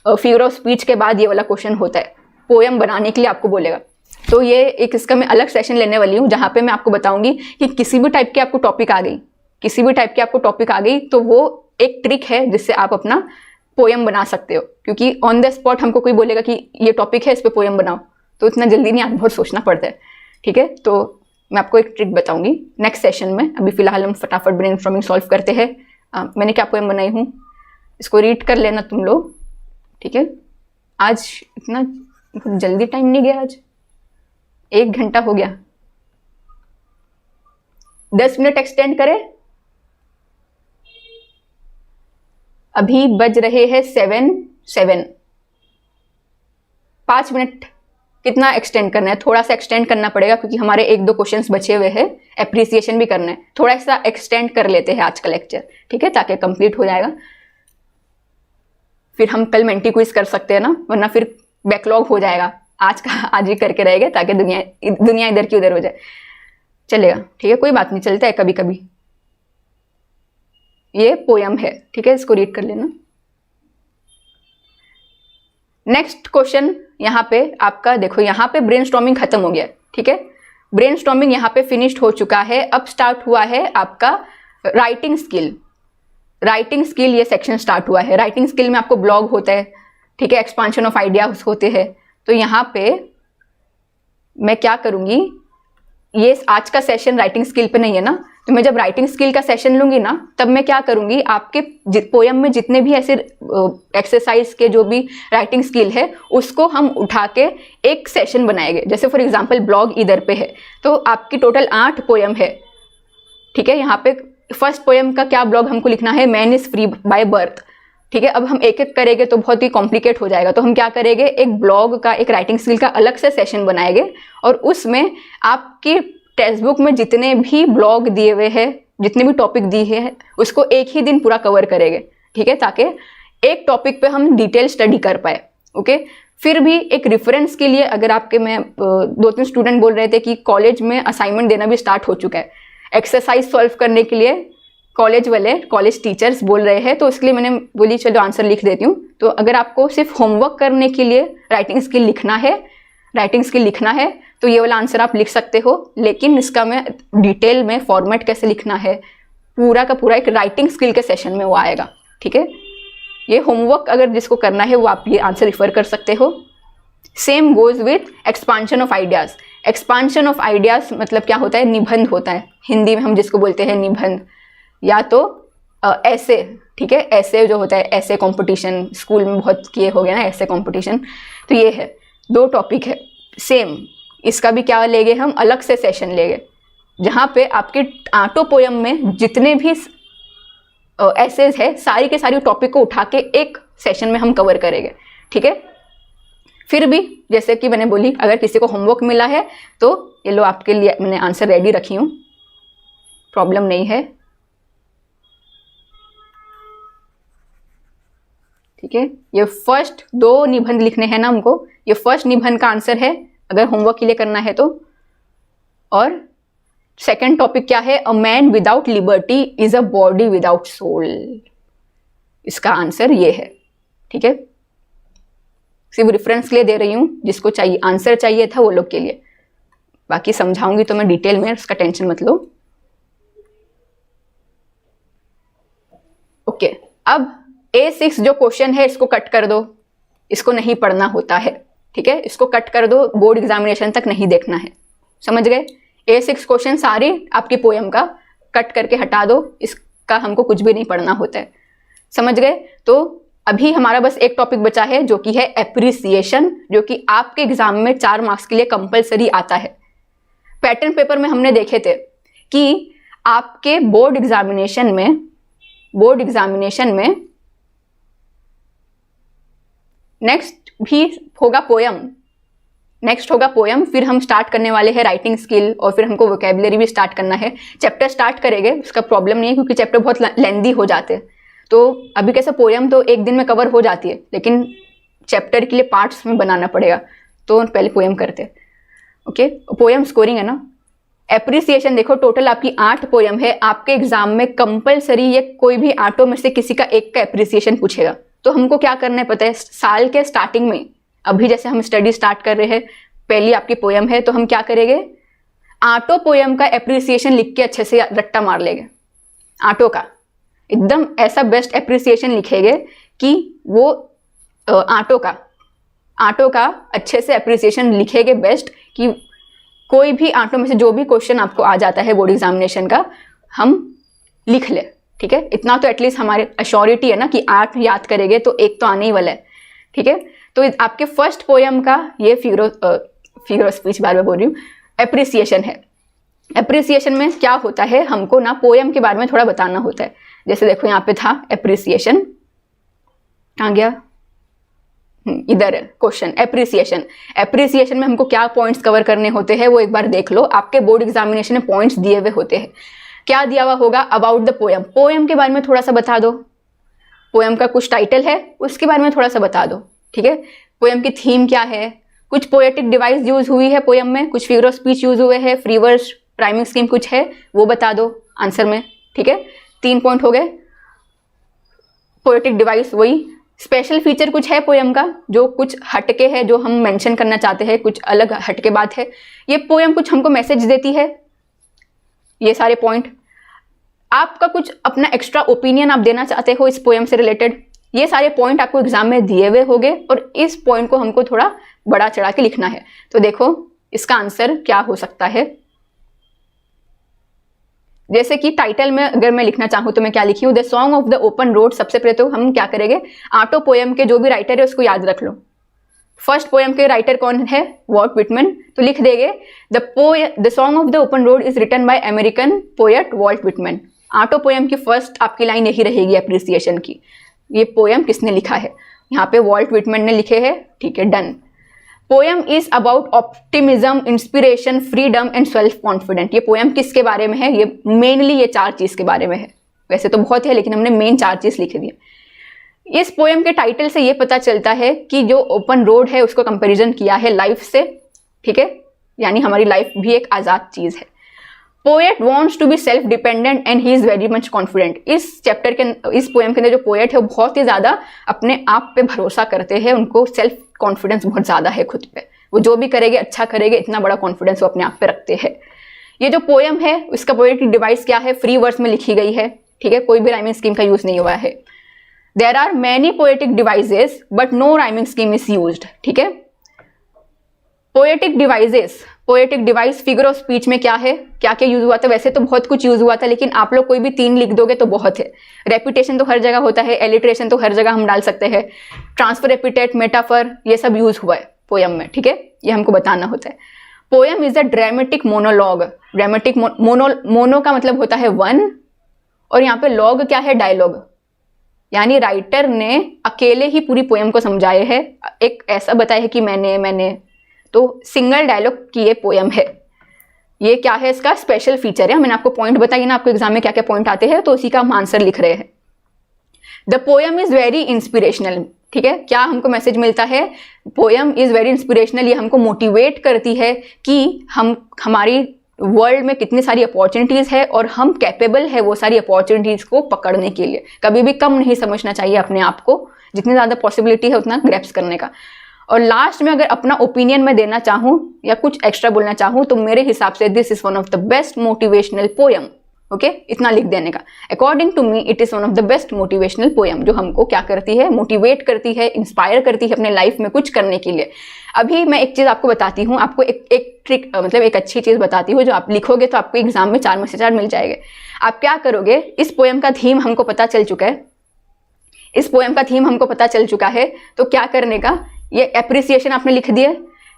फिगर ऑफ स्पीच के बाद ये वाला क्वेश्चन होता है, पोएम बनाने के लिए आपको बोलेगा। तो ये एक इसका मैं अलग सेशन लेने वाली हूँ जहाँ पे मैं आपको बताऊंगी कि किसी भी टाइप की आपको टॉपिक आ गई, तो वो एक ट्रिक है जिससे आप अपना पोएम बना सकते हो। क्योंकि ऑन द स्पॉट हमको कोई बोलेगा कि ये टॉपिक है, इस पे पोएम बनाओ, तो इतना जल्दी नहीं, बहुत सोचना पड़ता है। ठीक है, तो मैं आपको एक ट्रिक बताऊंगी नेक्स्ट सेशन में। अभी फिलहाल हम फटाफट ब्रेनस्टॉर्मिंग सॉल्व करते हैं। मैंने क्या पोएम बनाई हूँ, इसको रीड कर लेना तुम लोग। ठीक है, आज इतना जल्दी टाइम नहीं गया, आज 1 घंटा हो गया। 10 मिनट एक्सटेंड करें, अभी बज रहे हैं 7। 5 मिनट कितना एक्सटेंड करना है, थोड़ा सा एक्सटेंड करना पड़ेगा क्योंकि हमारे 1-2 क्वेश्चंस बचे हुए हैं, एप्रिसिएशन भी करना है, थोड़ा सा एक्सटेंड कर लेते हैं आज का लेक्चर। ठीक है, ताकि कंप्लीट हो जाएगा, फिर हम कल मेंटी क्विज कर सकते हैं ना, वरना फिर बैकलॉग हो जाएगा। आज का आज ही करके रहेगा ताकि दुनिया इधर की उधर हो जाए। चलेगा, ठीक है, कोई बात नहीं, चलता है कभी कभी। ये पोयम है, ठीक है, इसको रीड कर लेना। नेक्स्ट क्वेश्चन यहाँ पे आपका देखो, यहाँ पे ब्रेनस्टॉर्मिंग खत्म हो गया, ठीक है, ब्रेनस्टॉर्मिंग यहाँ पे फिनिश्ड हो चुका है। अब स्टार्ट हुआ है आपका राइटिंग स्किल। राइटिंग स्किल ये सेक्शन स्टार्ट हुआ है। राइटिंग स्किल में आपको ब्लॉग होता है, ठीक है, एक्सपांशन ऑफ आइडियाज होते हैं। तो यहाँ पे मैं क्या करूँगी, ये आज का सेशन राइटिंग स्किल पे नहीं है ना, तो मैं जब राइटिंग स्किल का सेशन लूंगी ना, तब मैं क्या करूंगी, आपके पोयम में जितने भी ऐसे एक्सरसाइज के जो भी राइटिंग स्किल है उसको हम उठा के एक सेशन बनाएंगे। जैसे फॉर एग्जांपल ब्लॉग इधर पे है, तो आपकी टोटल 8 पोयम है, ठीक है। यहाँ पे फर्स्ट पोयम का क्या ब्लॉग हमको लिखना है, man is free by birth, ठीक है। अब हम एक एक करेंगे तो बहुत ही कॉम्प्लिकेट हो जाएगा, तो हम क्या करेंगे, एक ब्लॉग का, एक राइटिंग स्किल का अलग से सेशन बनाएंगे और उसमें आपकी टेक्स्ट बुक में जितने भी ब्लॉग दिए हुए हैं, जितने भी टॉपिक दिए हैं, उसको एक ही दिन पूरा कवर करेंगे, ठीक है, ताकि एक टॉपिक पे हम डिटेल स्टडी कर पाए। ओके, फिर भी एक रेफरेंस के लिए, अगर आपके में 2-3 स्टूडेंट बोल रहे थे कि कॉलेज में असाइनमेंट देना भी स्टार्ट हो चुका है, एक्सरसाइज सॉल्व करने के लिए कॉलेज वाले, कॉलेज टीचर्स बोल रहे हैं, तो इसके लिए मैंने बोली चलो आंसर लिख देती हूँ। तो अगर आपको सिर्फ होमवर्क करने के लिए राइटिंग स्किल लिखना है, तो ये वाला आंसर आप लिख सकते हो, लेकिन इसका मैं डिटेल में फॉर्मेट कैसे लिखना है पूरा का पूरा एक राइटिंग स्किल के सेशन में वो आएगा, ठीक है। ये होमवर्क अगर जिसको करना है वो आप ये आंसर रिफर कर सकते हो। Same goes with expansion of ideas. Expansion of ideas मतलब क्या होता है, निबंध होता है, हिंदी में हम जिसको बोलते हैं निबंध, या तो ऐसे, ठीक है, ऐसे जो होता है, ऐसे कंपटीशन स्कूल में बहुत किए हो गए ना ऐसे कंपटीशन। तो ये है, 2 टॉपिक है सेम, इसका भी क्या लेंगे हम, अलग से सेशन लेंगे, जहाँ पे आपके 8 पोयम में जितने भी एसेज है सारी के सारी टॉपिक को उठा के एक सेशन में हम कवर करेंगे, ठीक है। फिर भी जैसे कि मैंने बोली, अगर किसी को होमवर्क मिला है तो ये लो, आपके लिए मैंने आंसर रेडी रखी हूँ, प्रॉब्लम नहीं है, ठीक है। ये फर्स्ट 2 निबंध लिखने हैं ना हमको, ये फर्स्ट निबंध का आंसर है अगर होमवर्क के लिए करना है तो। और सेकंड टॉपिक क्या है, a man without liberty is a body without soul, इसका आंसर ये है, ठीक है। सिर्फ रेफरेंस के लिए दे रही हूं, जिसको चाहिए आंसर चाहिए था वो लोग के लिए, बाकी समझाऊंगी तो मैं डिटेल में, उसका टेंशन मत लो। ओके, अब A6 जो क्वेश्चन है इसको कट कर दो, इसको नहीं पढ़ना होता है, ठीक है, इसको कट कर दो, बोर्ड एग्जामिनेशन तक नहीं देखना है, समझ गए। A6 क्वेश्चन सारे आपकी पोयम का कट करके हटा दो, इसका हमको कुछ भी नहीं पढ़ना होता है, समझ गए। तो अभी हमारा बस एक टॉपिक बचा है जो कि है एप्रिसिएशन, जो कि आपके एग्जाम में 4 मार्क्स के लिए कंपलसरी आता है। पैटर्न पेपर में हमने देखे थे कि आपके बोर्ड एग्जामिनेशन में नेक्स्ट होगा पोयम, फिर हम स्टार्ट करने वाले हैं राइटिंग स्किल, और फिर हमको वोकेबुलरी भी स्टार्ट करना है। चैप्टर स्टार्ट करेंगे, उसका प्रॉब्लम नहीं है क्योंकि चैप्टर बहुत लेंदी हो जाते हैं। तो अभी कैसे पोयम तो एक दिन में कवर हो जाती है, लेकिन चैप्टर के लिए पार्ट्स में बनाना पड़ेगा, तो पहले पोयम करते हैं। ओके, पोयम स्कोरिंग है ना। एप्रिसिएशन देखो, टोटल आपकी 8 पोयम है, आपके एग्जाम में कंपलसरी ये कोई भी 8 में से किसी का एक का एप्रिसिएशन पूछेगा। तो हमको क्या करना है पता है, साल के स्टार्टिंग में, अभी जैसे हम स्टडी स्टार्ट कर रहे हैं, पहली आपकी पोयम है, तो हम क्या करेंगे, 8 पोयम का एप्रिसिएशन लिख के अच्छे से रट्टा मार लेंगे। 8 का एकदम ऐसा बेस्ट एप्रिसिएशन लिखेंगे कि वो 8 का अच्छे से एप्रिसिएशन लिखेंगे बेस्ट, कि कोई भी 8 में से जो भी क्वेश्चन आपको आ जाता है बोर्ड एग्जामिनेशन का, हम लिख ले, ठीक है। इतना तो एटलीस्ट हमारे अश्योरिटी है ना कि 8 याद करेंगे तो एक तो आने ही वाला है, ठीक है। तो आपके फर्स्ट पोयम का ये फिगर ऑफ स्पीच बार बार बोल रही हूँ, एप्रिसिएशन है। एप्रिसिएशन में क्या होता है, हमको ना पोयम के बारे में थोड़ा बताना होता है। जैसे देखो यहाँ पे था एप्रिसिएशन, कहाँ गया, इधर है क्वेश्चन, एप्रिसिएशन में हमको क्या पॉइंट्स कवर करने होते हैं वो एक बार देख लो। आपके बोर्ड एग्जामिनेशन में पॉइंट्स दिए हुए होते हैं। क्या दिया हुआ होगा, अबाउट द पोयम, पोयम के बारे में थोड़ा सा बता दो, पोयम का कुछ टाइटल है उसके बारे में थोड़ा सा बता दो, ठीक है। पोयम की थीम क्या है, कुछ पोएटिक डिवाइस यूज हुई है पोयम में, कुछ फिगर ऑफ स्पीच यूज हुए हैं, फ्री वर्स, राइमिंग स्कीम कुछ है, वो बता दो आंसर में। ठीक है, 3 पॉइंट हो गए। पोएटिक डिवाइस वही, स्पेशल फीचर कुछ है पोयम का जो कुछ हटके है, जो हम मेंशन करना चाहते हैं, कुछ अलग हटके बात है, ये पोयम कुछ हमको मैसेज देती है, ये सारे पॉइंट। आपका कुछ अपना एक्स्ट्रा ओपिनियन आप देना चाहते हो इस पोयम से रिलेटेड, ये सारे पॉइंट आपको एग्जाम में दिए हुए होंगे और इस पॉइंट को हमको थोड़ा बड़ा चढ़ा के लिखना है। तो देखो इसका आंसर क्या हो सकता है। जैसे कि टाइटल में अगर मैं लिखना चाहूँ तो मैं क्या लिखी हूँ, the song of the open road. सबसे पहले तो हम क्या करेंगे, ऑटो पोयम के जो भी राइटर है उसको याद रख लो। फर्स्ट पोयम के राइटर कौन है, वॉल्ट व्हिटमैन, तो लिख देंगे the song of the open road is written by American poet Walt Whitman. ऑटो पोयम की फर्स्ट आपकी लाइन यही रहेगी एप्रिसिएशन की, ये पोयम किसने लिखा है, यहाँ पे वॉल्ट व्हिटमैन ने लिखे हैं। ठीक है, done. Poem is about optimism, inspiration, freedom and self confident. ये पोयम किसके बारे में है, ये मेनली ये 4 चीज के बारे में है। वैसे तो बहुत है लेकिन हमने मेन 4 चीज लिख दी है। इस पोयम के टाइटल से ये पता चलता है कि जो ओपन रोड है उसको कंपैरिजन किया है लाइफ से। ठीक है, यानी हमारी लाइफ भी एक आजाद चीज है। Poet wants to be self dependent and he is very much confident. इस चैप्टर के, इस पोएम के अंदर जो पोएट है वो बहुत ही ज्यादा अपने आप पे भरोसा करते हैं, उनको सेल्फ कॉन्फिडेंस बहुत ज्यादा है खुद पे, वो जो भी करेंगे अच्छा करेंगे, इतना बड़ा कॉन्फिडेंस वो अपने आप पे रखते हैं। ये जो पोएम है उसका पोएटिक डिवाइस क्या है, फ्री वर्स में लिखी गई है। ठीक है, कोई भी राइमिंग स्कीम का यूज नहीं हुआ है। There are many poetic devices but no rhyming scheme is used. ठीक है, poetic devices, poetic device figure of speech में क्या है, क्या क्या यूज हुआ था, वैसे तो बहुत कुछ यूज हुआ था लेकिन आप लोग कोई भी 3 लिख दोगे तो बहुत है। रेपिटेशन तो हर जगह होता है, एलिट्रेशन तो हर जगह हम डाल सकते हैं, ट्रांसफर, एपिटेट, मेटाफर, ये सब यूज हुआ है पोयम में। ठीक है, ये हमको बताना होता है। Poem is a dramatic monologue. Dramatic mono का मतलब होता है 1 और यहाँ पे लॉग क्या है, डायलॉग, यानी राइटर ने अकेले ही पूरी पोयम को समझाए है, एक ऐसा बताया है कि मैंने, तो सिंगल डायलॉग की ये पोयम है। ये क्या है, इसका स्पेशल फीचर है। मैंने आपको पॉइंट बताई ना, आपको एग्जाम में क्या क्या पॉइंट आते हैं, तो उसी का हम आंसर लिख रहे हैं। The poem is very inspirational. ठीक है, क्या हमको मैसेज मिलता है, पोयम इज वेरी इंस्पिरेशनल, ये हमको मोटिवेट करती है कि हमारी वर्ल्ड में कितनी सारी अपॉर्चुनिटीज है और हम कैपेबल है वो सारी अपॉर्चुनिटीज को पकड़ने के लिए। कभी भी कम नहीं समझना चाहिए अपने आप को, जितनी ज्यादा पॉसिबिलिटी है उतना ग्रैप्स करने का। और लास्ट में अगर अपना ओपिनियन मैं देना चाहूँ या कुछ एक्स्ट्रा बोलना चाहूँ तो मेरे हिसाब से this is one of the best motivational poem. Okay, इतना लिख देने का। According to me it is one of the best motivational poem, जो हमको क्या करती है, मोटिवेट करती है, इंस्पायर करती है अपने लाइफ में कुछ करने के लिए। अभी मैं एक चीज आपको बताती हूँ, आपको एक ट्रिक, मतलब एक अच्छी चीज बताती हूँ, जो आप लिखोगे तो आपको एग्जाम में 4 में से 4 मिल जाएंगे। आप क्या करोगे, इस पोयम का थीम हमको पता चल चुका है, इस पोयम का थीम हमको पता चल चुका है, तो क्या करने का, ये एप्रिसिएशन आपने लिख दिया,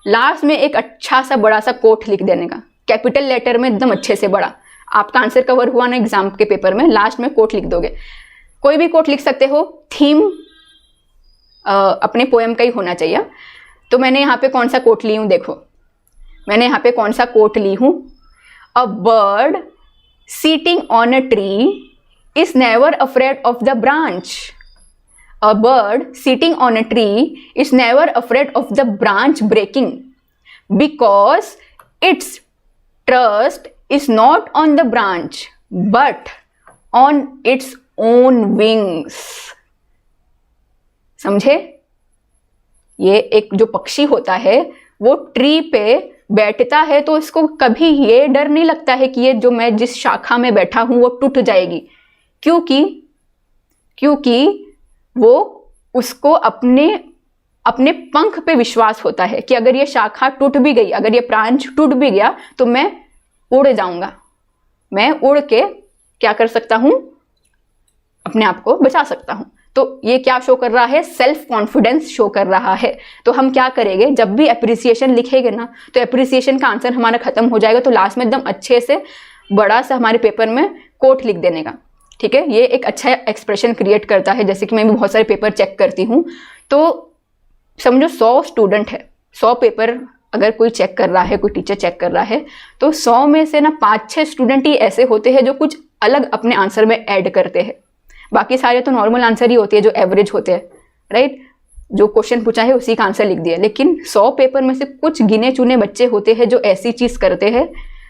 लास्ट में एक अच्छा सा बड़ा सा कोट लिख देने का, कैपिटल लेटर में एकदम अच्छे से बड़ा। आपका आंसर कवर हुआ ना एग्जाम के पेपर में, लास्ट में कोट लिख दोगे। कोई भी कोट लिख सकते हो, थीम अपने पोयम का ही होना चाहिए। तो मैंने यहाँ पे कौन सा कोट ली हूँ, देखो मैंने यहाँ पे कौन सा कोट ली हूँ, a bird sitting on a tree is never afraid of the branch. A bird sitting on a tree is never afraid of the branch breaking because its trust is not on the branch but on its own wings। समझे? ये एक जो पक्षी होता है वो tree पे बैठता है तो इसको कभी ये डर नहीं लगता है कि ये जो मैं जिस शाखा में बैठा हूं वो टूट जाएगी, क्योंकि वो उसको अपने पंख पे विश्वास होता है कि अगर ये शाखा टूट भी गई, अगर ये ब्रांच टूट भी गया तो मैं उड़ जाऊंगा, मैं उड़ के क्या कर सकता हूं, अपने आप को बचा सकता हूं। तो ये क्या शो कर रहा है, सेल्फ कॉन्फिडेंस शो कर रहा है। तो हम क्या करेंगे, जब भी एप्रिसिएशन लिखेंगे ना तो एप्रिसिएशन का आंसर हमारा खत्म हो जाएगा, तो लास्ट में एकदम अच्छे से बड़ा सा हमारे पेपर में कोट लिख देने का। ठीक है, ये एक अच्छा एक्सप्रेशन क्रिएट करता है। जैसे कि मैं भी बहुत सारे पेपर चेक करती हूँ, तो समझो 100 स्टूडेंट है, 100 पेपर अगर कोई चेक कर रहा है, कोई टीचर चेक कर रहा है, तो 100 में से ना 5-6 स्टूडेंट ही ऐसे होते हैं जो कुछ अलग अपने आंसर में ऐड करते हैं। बाकी सारे तो नॉर्मल आंसर ही होते हैं जो एवरेज होते हैं, राइट। जो क्वेश्चन पूछा है उसी का आंसर लिख दिया। लेकिन 100 पेपर में से कुछ गिने चुने बच्चे होते हैं जो ऐसी चीज़ करते हैं,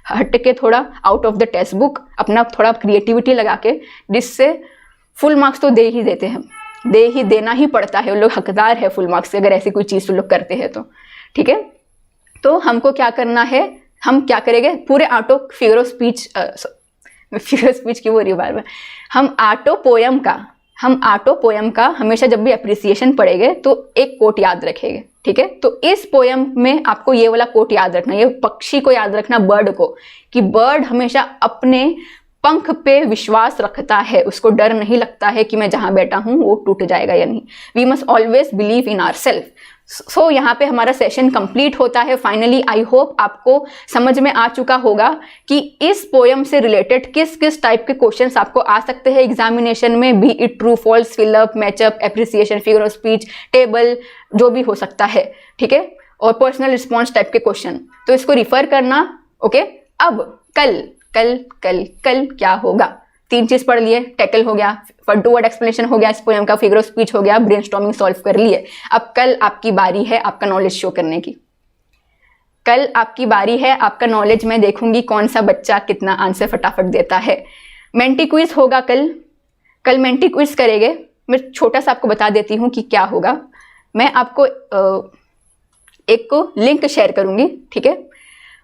हट के थोड़ा out of the text book अपना थोड़ा क्रिएटिविटी लगा के, जिससे फुल मार्क्स तो दे ही देते हैं, देना ही पड़ता है। वो लोग हकदार है फुल मार्क्स से अगर ऐसी कोई चीज़ वो लोग करते हैं तो। ठीक है, तो हमको क्या करना है, हम क्या करेंगे, पूरे auto figure of speech, figure speech की वो रही बार बार, हम ऑटो पोयम का हमेशा जब भी अप्रिसिएशन पढ़ेंगे तो एक कोट याद रखेंगे। ठीक है, तो इस पोयम में आपको ये वाला कोट याद रखना, ये पक्षी को याद रखना, बर्ड को, कि बर्ड हमेशा अपने पंख पे विश्वास रखता है, उसको डर नहीं लगता है कि मैं जहां बैठा हूं वो टूट जाएगा या नहीं। We must always believe in our self. So यहाँ पे हमारा सेशन कंप्लीट होता है फाइनली। आई होप आपको समझ में आ चुका होगा कि इस पोयम से रिलेटेड किस किस टाइप के क्वेश्चंस आपको आ सकते हैं एग्जामिनेशन में, be it true false, fill up, match up, appreciation, figure of speech, table, जो भी हो सकता है। ठीक है, और पर्सनल रिस्पॉन्स टाइप के क्वेश्चन, तो इसको रिफर करना। ओके, अब कल कल कल कल क्या होगा, 3 चीज पढ़ लिए, टैकल हो गया, वर्ड टू वर्ड एक्सप्लेनेशन हो गया, इस पोएम का फिगर ऑफ स्पीच हो गया, ब्रेनस्टॉर्मिंग सॉल्व कर लिए। अब कल आपकी बारी है आपका नॉलेज शो करने की। कल आपकी बारी है आपका नॉलेज, मैं देखूंगी कौन सा बच्चा कितना आंसर फटाफट देता है। मेंटी क्विज होगा कल मेंटी क्विज करेंगे। मैं छोटा सा आपको बता देती हूँ कि क्या होगा। मैं आपको एक लिंक शेयर करूंगी। ठीक है,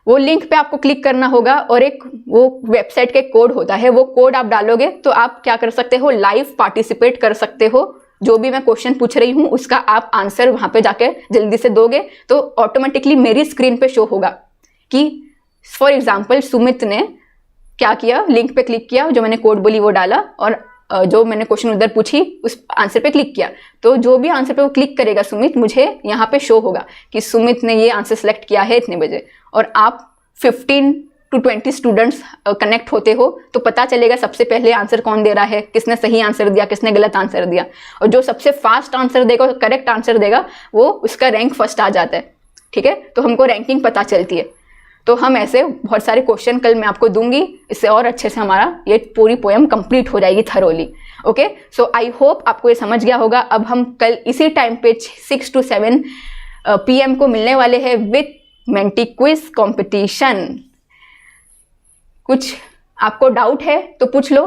वो लिंक पे आपको क्लिक करना होगा और एक वो वेबसाइट का कोड होता है, वो कोड आप डालोगे तो आप क्या कर सकते हो, लाइव पार्टिसिपेट कर सकते हो। जो भी मैं क्वेश्चन पूछ रही हूँ उसका आप आंसर वहां पे जाके जल्दी से दोगे तो ऑटोमेटिकली मेरी स्क्रीन पे शो होगा कि फॉर एग्जाम्पल सुमित ने क्या किया, लिंक पे क्लिक किया, जो मैंने कोड बोली वो डाला और जो मैंने क्वेश्चन उधर पूछी उस आंसर पे क्लिक किया। तो जो भी आंसर पे वो क्लिक करेगा सुमित, मुझे यहाँ पे शो होगा कि सुमित ने ये आंसर सेलेक्ट किया है इतने बजे। और आप 15 to 20 स्टूडेंट्स कनेक्ट होते हो तो पता चलेगा सबसे पहले आंसर कौन दे रहा है, किसने सही आंसर दिया, किसने गलत आंसर दिया। और जो सबसे फास्ट आंसर देगा, करेक्ट आंसर देगा, वो उसका रैंक फर्स्ट आ जाता है। ठीक है, तो हमको रैंकिंग पता चलती है। तो हम ऐसे बहुत सारे क्वेश्चन कल मैं आपको दूंगी, इससे और अच्छे से हमारा ये पूरी पोएम कंप्लीट हो जाएगी thoroughly. Okay, so I hope आपको ये समझ गया होगा। अब हम कल इसी टाइम पे 6 to 7 PM को मिलने वाले हैं विथ मेंटी क्विज कंपटीशन। कुछ आपको डाउट है तो पूछ लो,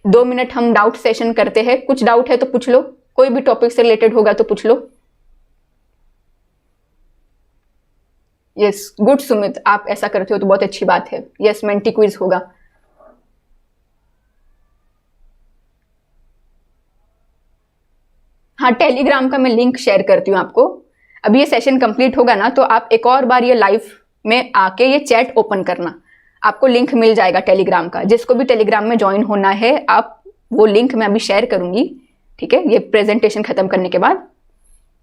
2 मिनट हम डाउट सेशन करते हैं। कुछ डाउट है तो पूछ लो, कोई भी टॉपिक से रिलेटेड होगा तो पूछ लो। यस, गुड सुमित, आप ऐसा करते हो तो बहुत अच्छी बात है। यस, मेंटी क्विज होगा। हाँ, टेलीग्राम का मैं लिंक शेयर करती हूँ आपको। अभी ये सेशन कंप्लीट होगा ना तो आप एक और बार ये लाइव में आके ये चैट ओपन करना, आपको लिंक मिल जाएगा टेलीग्राम का। जिसको भी टेलीग्राम में ज्वाइन होना है, आप वो लिंक मैं अभी शेयर करूंगी। ठीक है, ये प्रेजेंटेशन खत्म करने के बाद।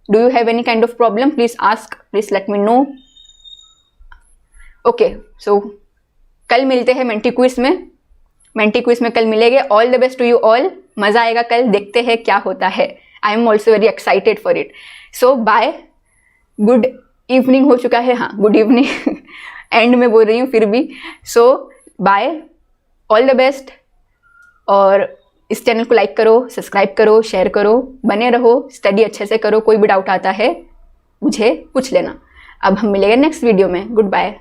Do you have any kind of problem, please ask, please let me know. Okay, so कल मिलते हैं मेंटी क्विज में। मेंटी क्विज में कल मिलेंगे। All the best to you all, मजा आएगा कल, देखते हैं क्या होता है। I am also very excited for it. So bye, good evening हो चुका है। हाँ, गुड इवनिंग एंड में बोल रही हूँ फिर भी। सो बाय, ऑल द बेस्ट। और इस चैनल को लाइक करो, सब्सक्राइब करो, शेयर करो, बने रहो, स्टडी अच्छे से करो। कोई भी डाउट आता है मुझे पूछ लेना। अब हम मिलेंगे नेक्स्ट वीडियो में। Good bye.